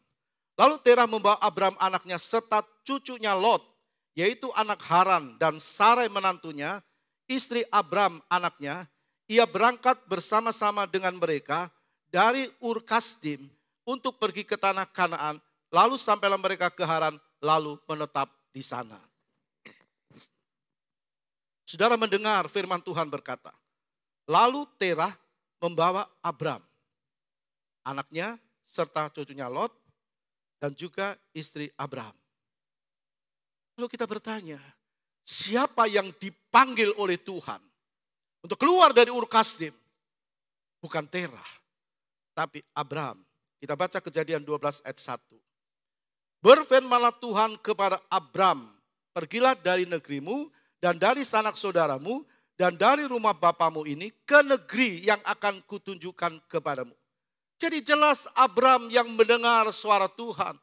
[SPEAKER 4] Lalu Terah membawa Abram anaknya serta cucunya Lot, yaitu anak Haran dan Sarai menantunya, istri Abram anaknya. Ia berangkat bersama-sama dengan mereka dari Ur Kasdim untuk pergi ke tanah Kanaan. Lalu sampailah mereka ke Haran, lalu menetap di sana. Saudara mendengar firman Tuhan berkata, lalu Terah membawa Abram, anaknya serta cucunya Lot, dan juga istri Abram. Lalu kita bertanya, siapa yang dipanggil oleh Tuhan untuk keluar dari Ur Kasdim? Bukan Terah, tapi Abram. Kita baca Kejadian 12 ayat 1. Berfirmanlah Tuhan kepada Abram, pergilah dari negerimu dan dari sanak saudaramu dan dari rumah bapamu ini ke negeri yang akan kutunjukkan kepadamu. Jadi jelas Abram yang mendengar suara Tuhan.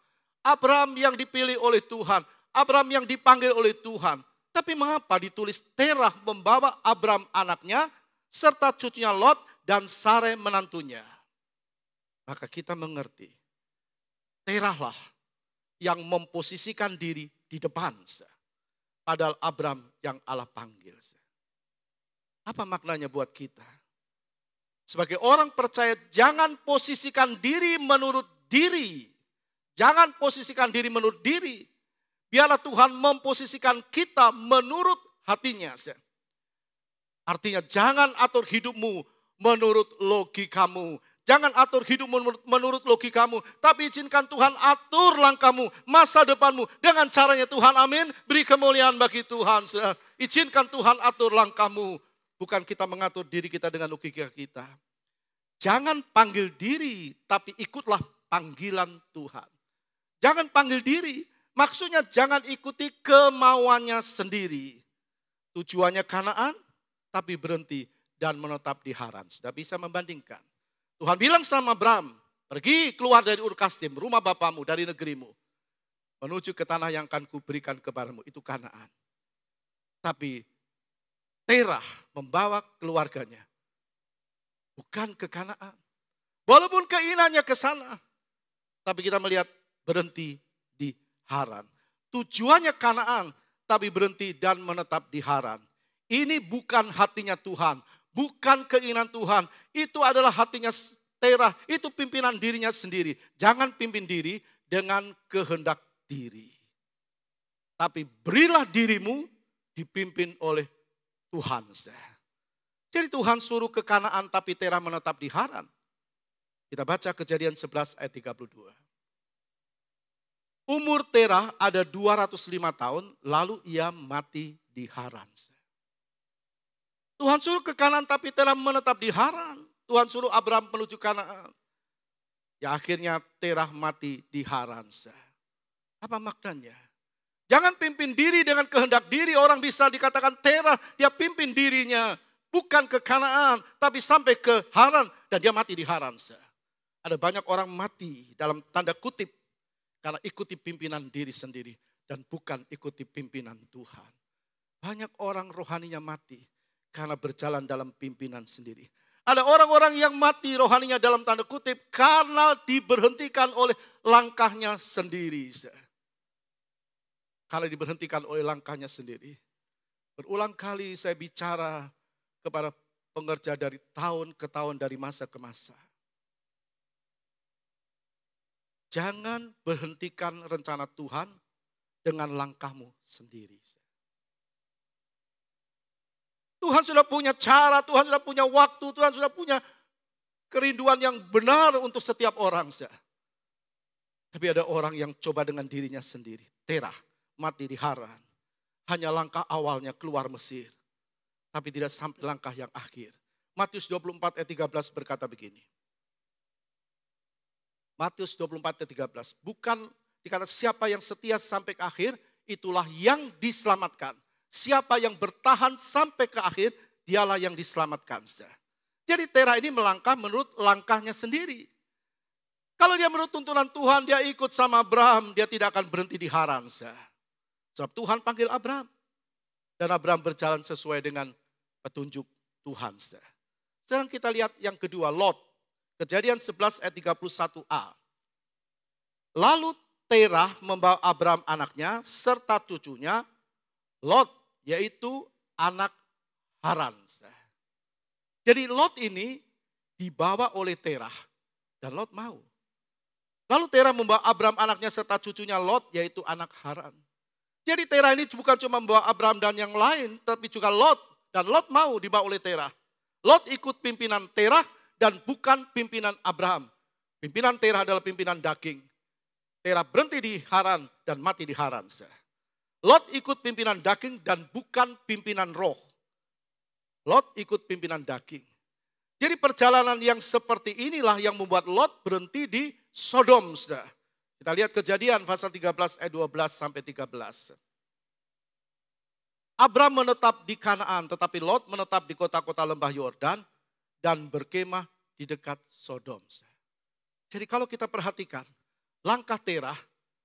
[SPEAKER 4] Abram yang dipilih oleh Tuhan. Abram yang dipanggil oleh Tuhan. Tapi mengapa ditulis Terah membawa Abram anaknya serta cucunya Lot dan Sarai menantunya? Maka kita mengerti. Terahlah yang memposisikan diri di depan. Padahal Abram yang Allah panggil. Apa maknanya buat kita? Sebagai orang percaya, jangan posisikan diri menurut diri. Jangan posisikan diri menurut diri. Biarlah Tuhan memposisikan kita menurut hatinya. Artinya jangan atur hidupmu menurut logikamu. Jangan atur hidupmu menurut logikamu. Tapi izinkan Tuhan atur langkahmu, masa depanmu dengan caranya Tuhan. Amin. Beri kemuliaan bagi Tuhan. Izinkan Tuhan atur langkahmu. Bukan kita mengatur diri kita dengan logika kita. Jangan panggil diri, tapi ikutlah panggilan Tuhan. Jangan panggil diri, maksudnya jangan ikuti kemauannya sendiri. Tujuannya Kanaan, tapi berhenti dan menetap di Haran. Sudah bisa membandingkan. Tuhan bilang sama Abram, pergi keluar dari Ur Kasdim, rumah bapamu, dari negerimu. Menuju ke tanah yang akan kuberikan kepadamu, itu Kanaan. Tapi Terah membawa keluarganya. Bukan ke Kanaan. Walaupun keinginannya ke sana. Tapi kita melihat berhenti di Haran. tujuannya Kanaan, tapi berhenti dan menetap di Haran. Ini bukan hatinya Tuhan, bukan keinginan Tuhan. Itu adalah hatinya Terah, itu pimpinan dirinya sendiri. Jangan pimpin diri dengan kehendak diri. Tapi berilah dirimu dipimpin oleh Tuhan. Jadi Tuhan suruh ke Kanaan tapi Terah menetap di Haran. Kita baca Kejadian 11 ayat 32. Umur Terah ada 205 tahun, lalu ia mati di Haran. Tuhan suruh ke Kanaan tapi Terah menetap di Haran. Tuhan suruh Abraham menuju Kanaan. Ya akhirnya Terah mati di Haran. Apa maknanya? Jangan pimpin diri dengan kehendak diri. Orang bisa dikatakan Terah, dia pimpin dirinya. Bukan ke Kanaan, tapi sampai ke Haran. Dan dia mati di Haran. Ada banyak orang mati dalam tanda kutip. Karena ikuti pimpinan diri sendiri. Dan bukan ikuti pimpinan Tuhan. Banyak orang rohaninya mati. Karena berjalan dalam pimpinan sendiri. Ada orang-orang yang mati rohaninya dalam tanda kutip karena diberhentikan oleh langkahnya sendiri. Kalau diberhentikan oleh langkahnya sendiri. Berulang kali saya bicara kepada pengerja dari tahun ke tahun, dari masa ke masa. Jangan berhentikan rencana Tuhan dengan langkahmu sendiri. Tuhan sudah punya cara, Tuhan sudah punya waktu, Tuhan sudah punya kerinduan yang benar untuk setiap orang. Tapi ada orang yang coba dengan dirinya sendiri. Terah mati di Haran. Hanya langkah awalnya keluar Mesir. Tapi tidak sampai langkah yang akhir. Matius 24 ayat 13 berkata begini. Matius 24 ayat 13. Bukan dikata siapa yang setia sampai ke akhir, itulah yang diselamatkan. Siapa yang bertahan sampai ke akhir, dialah yang diselamatkan. Jadi Terah ini melangkah menurut langkahnya sendiri. Kalau dia menurut tuntunan Tuhan, dia ikut sama Abraham, dia tidak akan berhenti di Haran. Sebab Tuhan panggil Abraham. Dan Abraham berjalan sesuai dengan petunjuk Tuhan. Sekarang kita lihat yang kedua, Lot. Kejadian 11 ayat 31a. Lalu Terah membawa Abraham anaknya serta cucunya, Lot, yaitu anak Haran. Jadi Lot ini dibawa oleh Terah dan Lot mau. Lalu Terah membawa Abraham anaknya serta cucunya Lot, yaitu anak Haran. Jadi Terah ini bukan cuma membawa Abraham dan yang lain, tapi juga Lot. Dan Lot mau dibawa oleh Terah. Lot ikut pimpinan Terah dan bukan pimpinan Abraham. Pimpinan Terah adalah pimpinan daging. Terah berhenti di Haran dan mati di Haran. Lot ikut pimpinan daging dan bukan pimpinan roh. Lot ikut pimpinan daging. Jadi perjalanan yang seperti inilah yang membuat Lot berhenti di Sodom. Kita lihat Kejadian pasal 13 ayat 12 sampai 13. Abraham menetap di Kanaan, tetapi Lot menetap di kota-kota lembah Yordan dan berkemah di dekat Sodom. Jadi kalau kita perhatikan, langkah Terah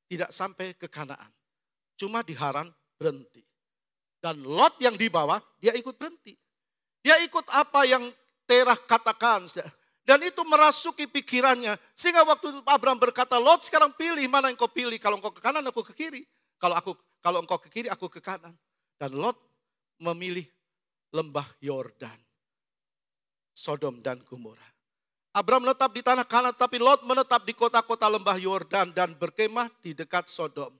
[SPEAKER 4] tidak sampai ke Kanaan. Cuma di Haran berhenti. Dan Lot yang dibawa, dia ikut berhenti. Dia ikut apa yang Terah katakan. Dan itu merasuki pikirannya. Sehingga waktu Abraham berkata, Lot sekarang pilih mana yang kau pilih. Kalau engkau ke kanan, aku ke kiri. Kalau engkau ke kiri, aku ke kanan. Dan Lot memilih lembah Yordan. Sodom dan Gomora. Abraham menetap di tanah Kanaan, tapi Lot menetap di kota-kota lembah Yordan dan berkemah di dekat Sodom.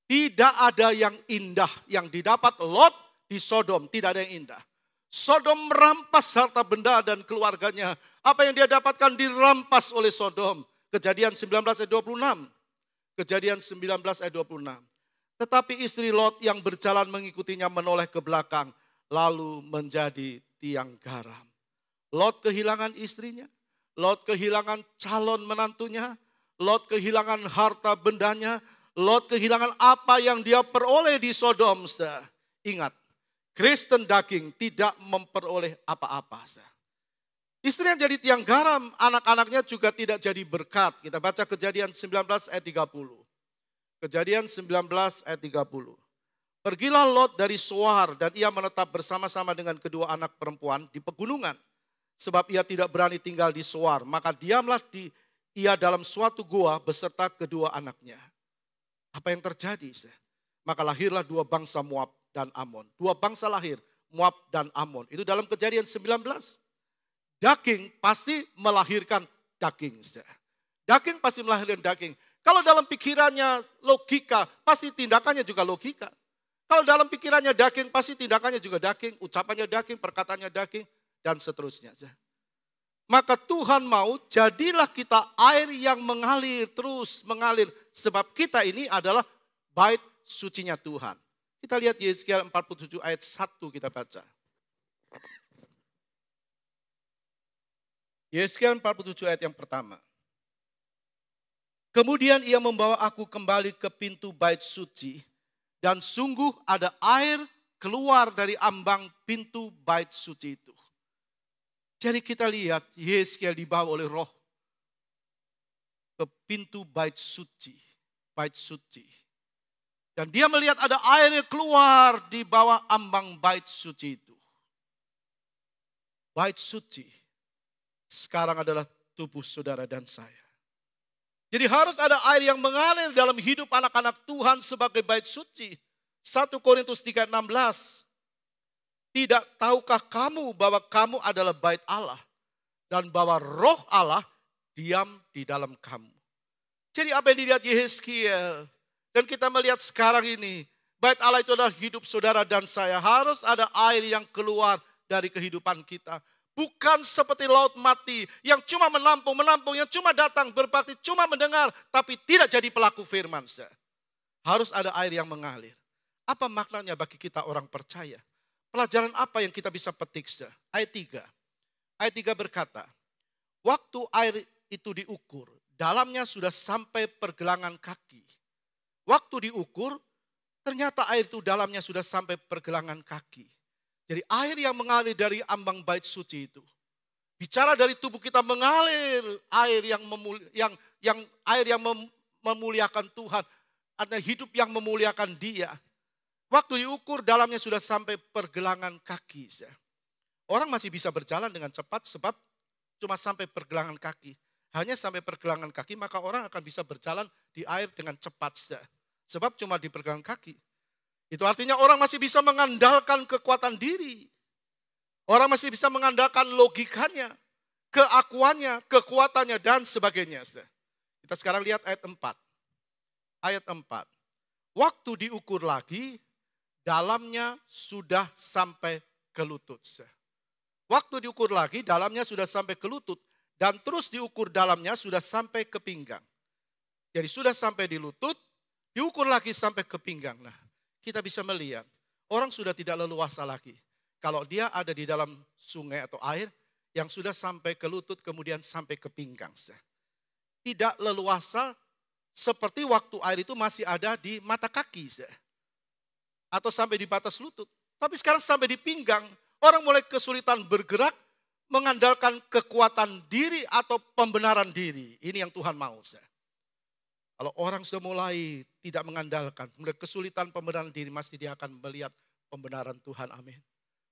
[SPEAKER 4] Tidak ada yang indah yang didapat Lot di Sodom, tidak ada yang indah. Sodom merampas harta benda dan keluarganya. Apa yang dia dapatkan dirampas oleh Sodom. Kejadian 19 ayat 26. Kejadian 19 ayat 26. Tetapi istri Lot yang berjalan mengikutinya menoleh ke belakang, lalu menjadi tiang garam. Lot kehilangan istrinya, Lot kehilangan calon menantunya, Lot kehilangan harta bendanya, Lot kehilangan apa yang dia peroleh di Sodom. Ingat, Kristen daging tidak memperoleh apa-apa. Istrinya jadi tiang garam, anak-anaknya juga tidak jadi berkat. Kita baca Kejadian 19 ayat 30. Kejadian 19 ayat 30. Pergilah Lot dari Soar dan ia menetap bersama-sama dengan kedua anak perempuan di pegunungan. Sebab ia tidak berani tinggal di Soar. Maka diamlah ia dalam suatu goa beserta kedua anaknya. Apa yang terjadi? maka lahirlah dua bangsa Moab dan Amon. Dua bangsa lahir, Moab dan Amon. Itu dalam Kejadian 19. Daging pasti melahirkan daging. Daging pasti melahirkan daging. Kalau dalam pikirannya logika, pasti tindakannya juga logika. Kalau dalam pikirannya daging, pasti tindakannya juga daging. Ucapannya daging, perkataannya daging, dan seterusnya. Maka Tuhan mau jadilah kita air yang mengalir, terus mengalir. Sebab kita ini adalah bait sucinya Tuhan. Kita lihat Yesaya 47 ayat 1 kita baca. Yesaya 47 ayat yang pertama. Kemudian ia membawa aku kembali ke pintu bait suci. Dan sungguh ada air keluar dari ambang pintu bait suci itu. Jadi kita lihat Yesaya dibawa oleh Roh ke pintu bait suci. Bait suci. Dan dia melihat ada air yang keluar di bawah ambang bait suci itu. Bait suci sekarang adalah tubuh saudara dan saya. Jadi harus ada air yang mengalir dalam hidup anak-anak Tuhan sebagai bait suci. 1 Korintus 3:16. Tidak tahukah kamu bahwa kamu adalah bait Allah dan bahwa Roh Allah diam di dalam kamu. Jadi apa yang dilihat Yeskiel dan kita melihat sekarang ini, bait Allah itu adalah hidup saudara dan saya. Harus ada air yang keluar dari kehidupan kita. Bukan seperti laut mati yang cuma menampung, yang cuma datang berbakti, cuma mendengar, tapi tidak jadi pelaku firman. Harus ada air yang mengalir. Apa maknanya bagi kita orang percaya? Pelajaran apa yang kita bisa petik? Ayat 3. Ayat 3 berkata, waktu air itu diukur, dalamnya sudah sampai pergelangan kaki. Waktu diukur, ternyata air itu dalamnya sudah sampai pergelangan kaki. Jadi air yang mengalir dari ambang bait suci itu. Bicara dari tubuh kita mengalir air yang memuliakan Tuhan. Ada hidup yang memuliakan Dia. Waktu diukur dalamnya sudah sampai pergelangan kaki. Orang masih bisa berjalan dengan cepat sebab cuma sampai pergelangan kaki. Hanya sampai pergelangan kaki maka orang akan bisa berjalan di air dengan cepat. Sebab cuma di pergelangan kaki. Itu artinya orang masih bisa mengandalkan kekuatan diri. Orang masih bisa mengandalkan logikanya, keakuannya, kekuatannya, dan sebagainya. Kita sekarang lihat ayat 4. Ayat 4. Waktu diukur lagi, dalamnya sudah sampai ke lutut. Waktu diukur lagi, dalamnya sudah sampai ke lutut. Dan terus diukur dalamnya sudah sampai ke pinggang. Jadi sudah sampai di lutut, diukur lagi sampai ke pinggang. Nah, kita bisa melihat orang sudah tidak leluasa lagi. Kalau dia ada di dalam sungai atau air yang sudah sampai ke lutut kemudian sampai ke pinggang. Tidak leluasa seperti waktu air itu masih ada di mata kaki. Atau sampai di batas lutut. Tapi sekarang sampai di pinggang. Orang mulai kesulitan bergerak mengandalkan kekuatan diri atau pembenaran diri. Ini yang Tuhan mau. Kalau orang sudah mulai tidak mengandalkan, mulai kesulitan pembenaran diri, pasti dia akan melihat pembenaran Tuhan. Amin.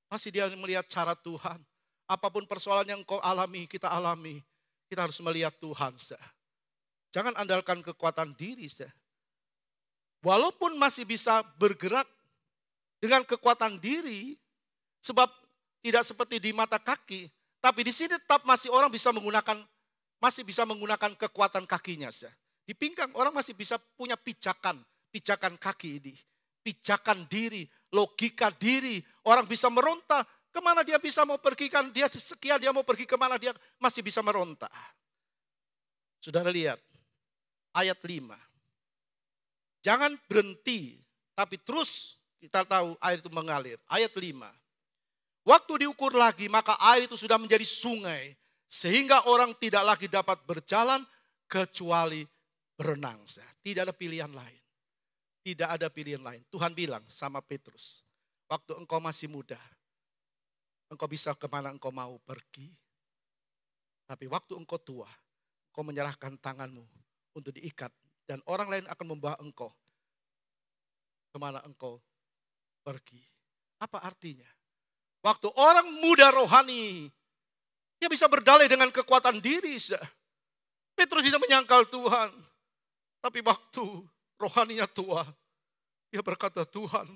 [SPEAKER 4] Pasti dia melihat cara Tuhan. Apapun persoalan yang kau alami, kita harus melihat Tuhan. Jangan andalkan kekuatan diri. Walaupun masih bisa bergerak dengan kekuatan diri, sebab tidak seperti di mata kaki, tapi di sini tetap masih orang bisa menggunakan kekuatan kakinya. Di pinggang orang masih bisa punya pijakan kaki ini. Pijakan diri, logika diri. Orang bisa meronta, kemana dia bisa mau pergi kan. Dia sekian dia mau pergi kemana dia masih bisa meronta. Saudara lihat, ayat 5. Jangan berhenti, tapi terus kita tahu air itu mengalir. Ayat 5. Waktu diukur lagi maka air itu sudah menjadi sungai. Sehingga orang tidak lagi dapat berjalan kecuali berenang. Tidak ada pilihan lain. Tidak ada pilihan lain. Tuhan bilang sama Petrus, waktu engkau masih muda, engkau bisa kemana engkau mau pergi. Tapi waktu engkau tua, engkau menyerahkan tanganmu untuk diikat. Dan orang lain akan membawa engkau kemana engkau pergi. Apa artinya? Waktu orang muda rohani, dia bisa berdalih dengan kekuatan diri. Petrus bisa menyangkal Tuhan. Tapi waktu rohaninya tua, Dia berkata, Tuhan,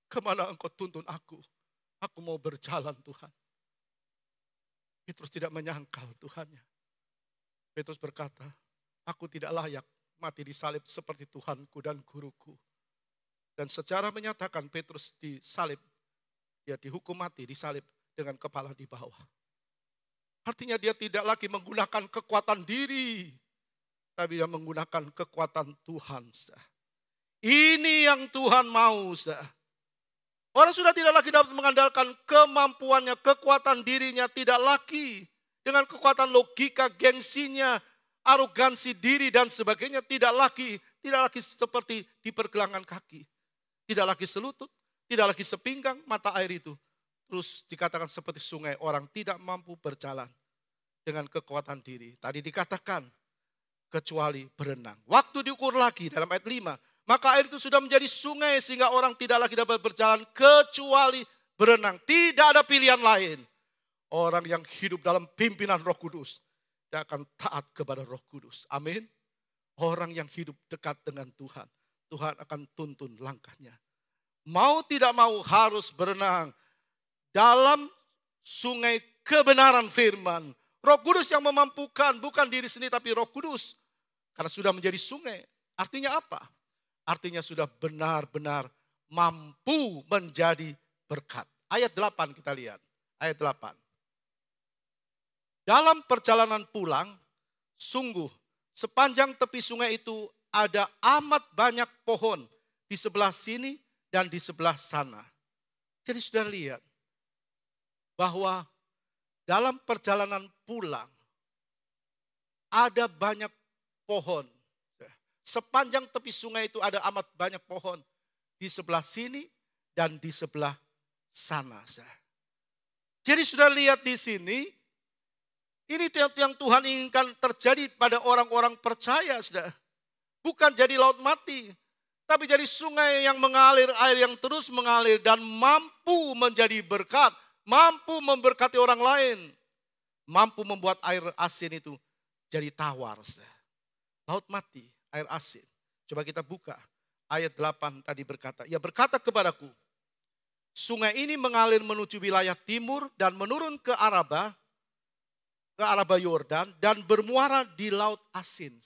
[SPEAKER 4] kemana engkau tuntun aku? Aku mau berjalan Tuhan. Petrus tidak menyangkal Tuhannya. Petrus berkata, aku tidak layak mati disalib seperti Tuhanku dan guruku. Dan secara menyatakan Petrus disalib, dia dihukum mati, disalib dengan kepala di bawah. Artinya dia tidak lagi menggunakan kekuatan diri, tapi dia menggunakan kekuatan Tuhan. Ini yang Tuhan mau. Orang sudah tidak lagi dapat mengandalkan kemampuannya, kekuatan dirinya, tidak lagi dengan kekuatan logika, gengsinya, arogansi diri dan sebagainya, tidak lagi seperti di pergelangan kaki. Tidak lagi selutut, tidak lagi sepinggang mata air itu. Terus dikatakan seperti sungai, orang tidak mampu berjalan dengan kekuatan diri. Tadi dikatakan kecuali berenang. Waktu diukur lagi dalam ayat 5. Maka air itu sudah menjadi sungai sehingga orang tidak lagi dapat berjalan kecuali berenang. Tidak ada pilihan lain. Orang yang hidup dalam pimpinan Roh Kudus, dia akan taat kepada Roh Kudus. Amin. Orang yang hidup dekat dengan Tuhan, Tuhan akan tuntun langkahnya. Mau tidak mau harus berenang dalam sungai kebenaran firman. Roh Kudus yang memampukan, bukan diri sendiri tapi Roh Kudus. Karena sudah menjadi sungai. Artinya apa? Artinya sudah benar-benar mampu menjadi berkat. Ayat 8 kita lihat. Ayat 8. Dalam perjalanan pulang, sungguh sepanjang tepi sungai itu ada amat banyak pohon di sebelah sini dan di sebelah sana. Jadi sudah lihat bahwa dalam perjalanan pulang ada banyak pohon. Sepanjang tepi sungai itu ada amat banyak pohon di sebelah sini dan di sebelah sana. Jadi sudah lihat di sini, ini yang Tuhan inginkan terjadi pada orang-orang percaya. Bukan jadi laut mati, tapi jadi sungai yang mengalir, air yang terus mengalir dan mampu menjadi berkat, mampu memberkati orang lain, mampu membuat air asin itu jadi tawar. Laut mati, air asin. Coba kita buka. Ayat 8 tadi berkata, ia berkata kepadaku, sungai ini mengalir menuju wilayah timur dan menurun ke Araba Yordan dan bermuara di laut asin.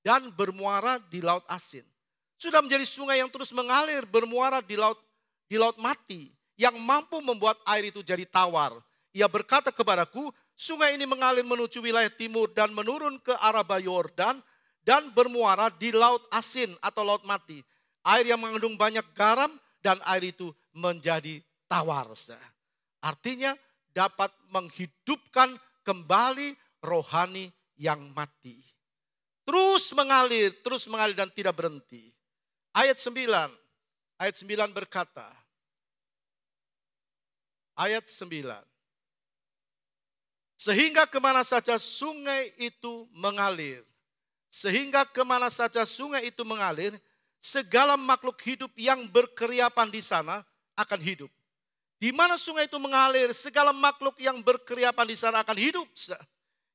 [SPEAKER 4] Dan bermuara di laut asin. Sudah menjadi sungai yang terus mengalir bermuara di laut mati yang mampu membuat air itu jadi tawar. Ia berkata kepadaku, sungai ini mengalir menuju wilayah timur dan menurun ke Araba Yordan dan bermuara di laut asin atau laut mati. Air yang mengandung banyak garam dan air itu menjadi tawar. Artinya dapat menghidupkan kembali rohani yang mati. Terus mengalir dan tidak berhenti. Ayat 9 berkata, ayat 9. Sehingga kemana saja sungai itu mengalir. Sehingga kemana saja sungai itu mengalir, segala makhluk hidup yang berkeriapan di sana akan hidup. Di mana sungai itu mengalir, segala makhluk yang berkeriapan di sana akan hidup.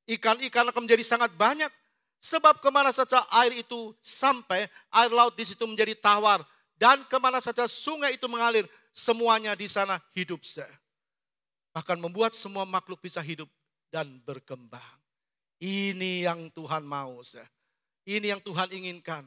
[SPEAKER 4] Ikan-ikan akan menjadi sangat banyak. Sebab kemana saja air itu sampai, air laut di situ menjadi tawar. Dan kemana saja sungai itu mengalir, semuanya di sana hidup. Bahkan membuat semua makhluk bisa hidup dan berkembang. Ini yang Tuhan mau. Ini yang Tuhan inginkan.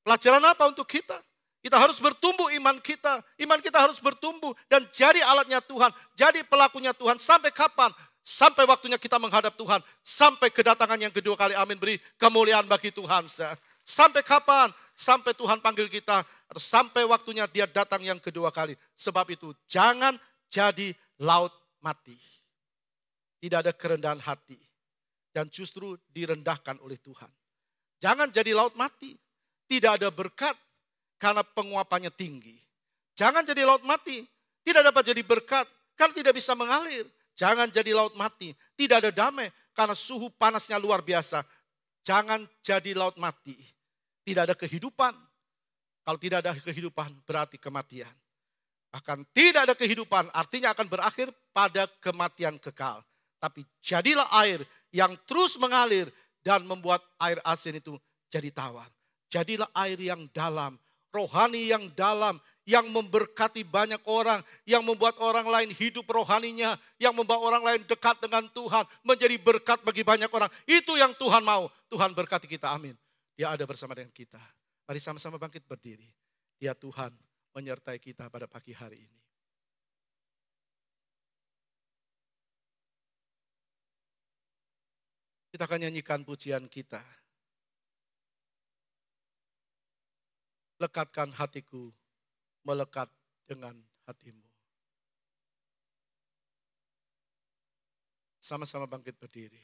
[SPEAKER 4] Pelajaran apa untuk kita? Kita harus bertumbuh iman kita. Iman kita harus bertumbuh dan jadi alatnya Tuhan. Jadi pelakunya Tuhan. Sampai kapan? Sampai waktunya kita menghadap Tuhan. Sampai kedatangan yang kedua kali. Amin. Beri kemuliaan bagi Tuhan. Sampai kapan? Sampai Tuhan panggil kita. Atau sampai waktunya dia datang yang kedua kali. Sebab itu jangan jadi laut mati. Tidak ada kerendahan hati. Dan justru direndahkan oleh Tuhan. Jangan jadi laut mati. Tidak ada berkat karena penguapannya tinggi. Jangan jadi laut mati. Tidak dapat jadi berkat karena tidak bisa mengalir. Jangan jadi laut mati. Tidak ada damai karena suhu panasnya luar biasa. Jangan jadi laut mati. Tidak ada kehidupan. Kalau tidak ada kehidupan berarti kematian. Bahkan tidak ada kehidupan artinya akan berakhir pada kematian kekal. Tapi jadilah air yang terus mengalir dan membuat air asin itu jadi tawar. Jadilah air yang dalam, rohani yang dalam, yang memberkati banyak orang, yang membuat orang lain hidup rohaninya, yang membawa orang lain dekat dengan Tuhan, menjadi berkat bagi banyak orang. Itu yang Tuhan mau. Tuhan berkati kita, amin. Dia ada bersama dengan kita. Mari sama-sama bangkit berdiri. Dia Tuhan menyertai kita pada pagi hari ini. Kita akan nyanyikan pujian kita. Lekatkan hatiku, melekat dengan hatimu. Sama-sama bangkit berdiri.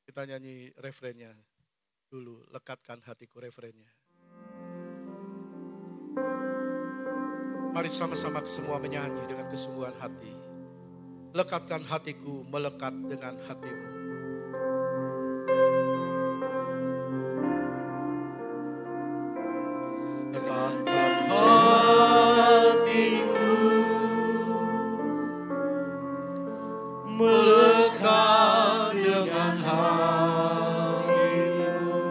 [SPEAKER 4] Kita nyanyi refrennya dulu, lekatkan hatiku, refrennya. Mari sama-sama semua menyanyi dengan kesungguhan hati. Lekatkan hatiku, melekat dengan hatimu. Lekatkan hatiku, melekat dengan hatimu.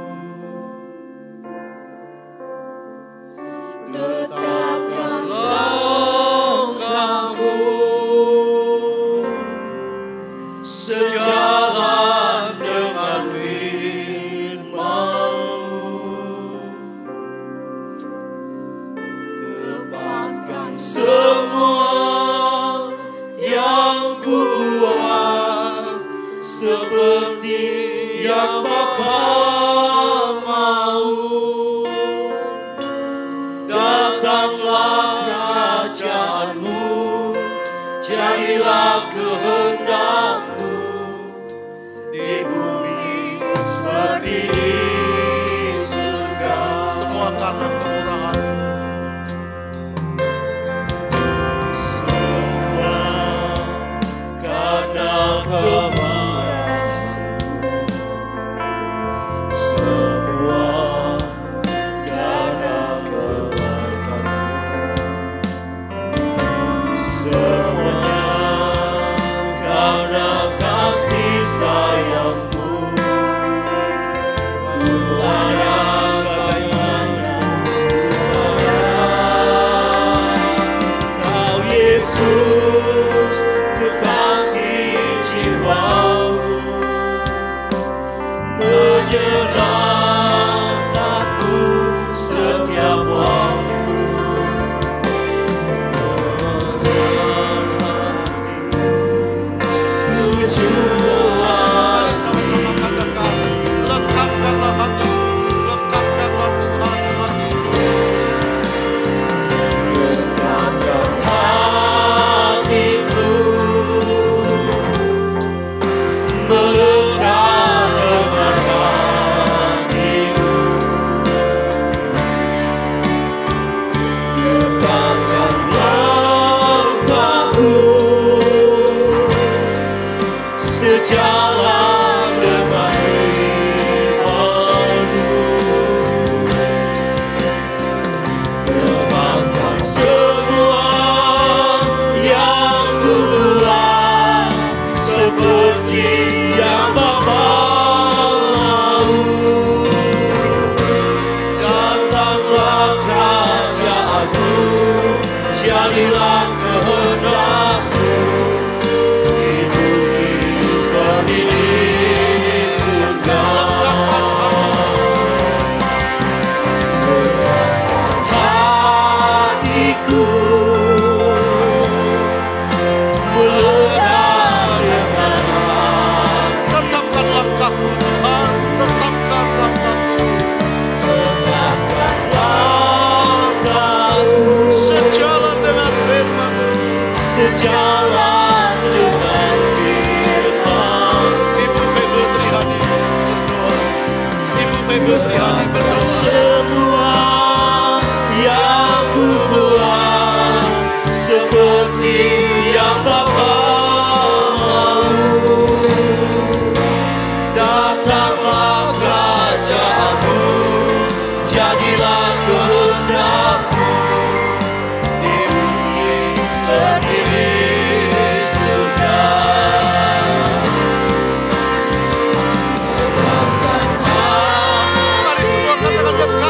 [SPEAKER 4] Tetapkan langkahku sejalan dengan firman-Mu. Lepaskan semua yang ku buat, seperti yang Bapa mau. Datanglah kerajaan-Mu, jadilah kehendak-Mu di bumi seperti di surga. Semua karena kemurahan. Semua karena kemurahan-Mu. Semua karena kebaikan-Mu. Semuanya karena kasih sayang-Mu. Ku hanya sebagaimana Kau Yesus, kekasih jiwaku, menyenangkanku setiap waktu. Tujuan sama-sama katakan, lekatkanlah hatiku, lekatkanlah Tuhan hatiku. Lekatkan hatiku, melekat dengan hatimu. Tetapkan langkahku sejalan dengan firman-Mu. Lepaskan semua yang ku buat, seperti yang Bapa mau. Datanglah kerajaan-Mu, jadilah kehendak-Mu di bumi seperti di surga. Lekatkan hatiku, melekat dengan hatimu. Tetapkan langkahku Tuhan, tetapkan langkahku. Tetapkan langkahku sejalan dengan firman-Mu. Sejalan dengan firman. Ibu Febel Trihani berdoa. Ibu Febel Trihani berdoa. Semua yang ku buat, seperti yang Bapa mau. Datanglah kerajaan-Mu, jadilah kehendak-Mu di bumi seperti di surga. Mari semua katakan lekatkan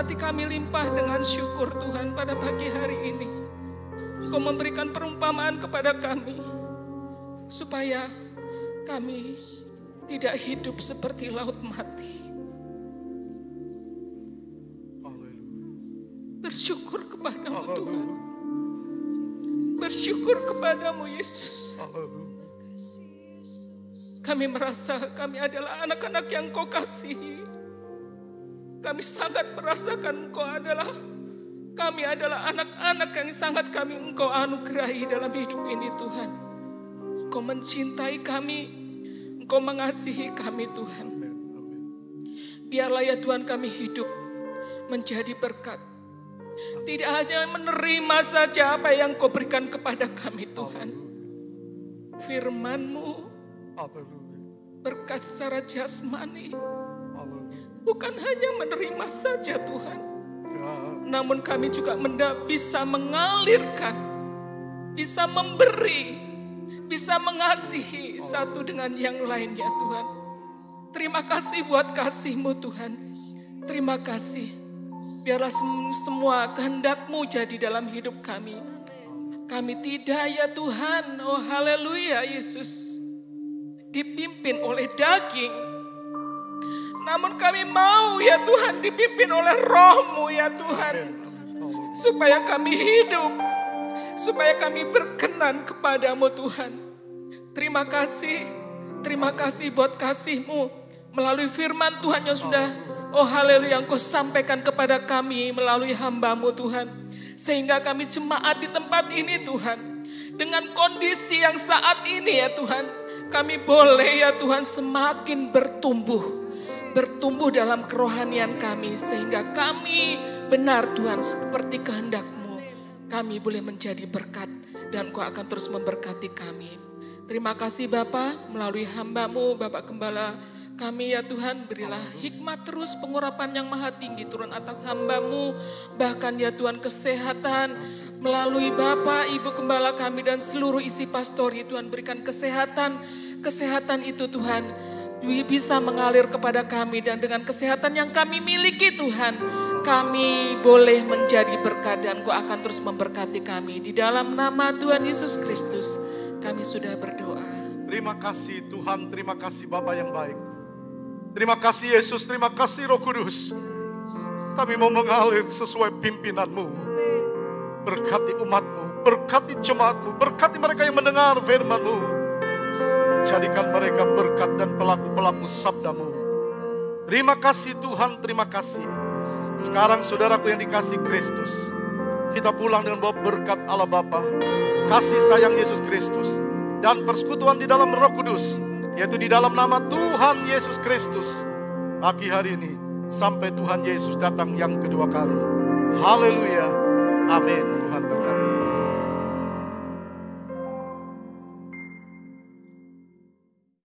[SPEAKER 5] hati kami limpah dengan syukur Tuhan pada pagi hari ini. Engkau memberikan perumpamaan kepada kami, supaya kami tidak hidup seperti laut mati. Bersyukur kepadamu Tuhan. Bersyukur kepadamu Yesus. Kami merasa kami adalah anak-anak yang Kau kasihi. Kami sangat merasakan kami adalah anak-anak yang sangat Engkau anugerahi dalam hidup ini Tuhan. Engkau mencintai kami, Engkau mengasihi kami Tuhan. Biarlah ya Tuhan kami hidup menjadi berkat. Tidak hanya menerima saja apa yang Kau berikan kepada kami Tuhan. Firman-Mu berkat secara jasmani. Bukan hanya menerima saja Tuhan. Namun kami juga bisa mengalirkan, bisa memberi, bisa mengasihi satu dengan yang lainnya Tuhan. Terima kasih buat kasih-Mu Tuhan. Terima kasih. Biarlah semua kehendak-Mu jadi dalam hidup kami. Kami tidak ya Tuhan, oh haleluya Yesus, dipimpin oleh daging. Namun kami mau ya Tuhan dipimpin oleh Roh-Mu ya Tuhan. Supaya kami hidup, supaya kami berkenan kepadamu Tuhan. Terima kasih buat kasih-Mu melalui firman Tuhan yang sudah, oh haleluya, yang Kau sampaikan kepada kami melalui hamba-Mu Tuhan. Sehingga kami jemaat di tempat ini Tuhan, dengan kondisi yang saat ini ya Tuhan, kami boleh ya Tuhan semakin bertumbuh dalam kerohanian kami. Sehingga kami benar Tuhan seperti kehendak-Mu, kami boleh menjadi berkat dan Kau akan terus memberkati kami. Terima kasih Bapa, melalui hamba-Mu Bapak Gembala kami ya Tuhan, berilah hikmat terus, pengurapan yang maha tinggi turun atas hamba-Mu. Bahkan ya Tuhan kesehatan melalui Bapak, Ibu Gembala kami dan seluruh isi pastori. Tuhan berikan kesehatan itu Tuhan bisa mengalir kepada kami. Dan dengan kesehatan yang kami miliki Tuhan, kami boleh menjadi berkat dan Kau akan terus memberkati kami. Di dalam nama Tuhan Yesus Kristus kami sudah berdoa.
[SPEAKER 4] Terima kasih Tuhan, terima kasih Bapa yang baik. Terima kasih Yesus, terima kasih Roh Kudus. Kami mau mengalir sesuai pimpinan-Mu. Berkati umat-Mu, berkati jemaat-Mu, berkati mereka yang mendengar firman-Mu. Jadikan mereka berkat dan pelaku-pelaku sabda-Mu. Terima kasih Tuhan, terima kasih. Sekarang saudaraku yang dikasih Kristus, kita pulang dengan bawa berkat Allah Bapa, kasih sayang Yesus Kristus, dan persekutuan di dalam Roh Kudus, yaitu di dalam nama Tuhan Yesus Kristus. Pagi hari ini sampai Tuhan Yesus datang yang kedua kali. Haleluya. Amin. Tuhan berkati.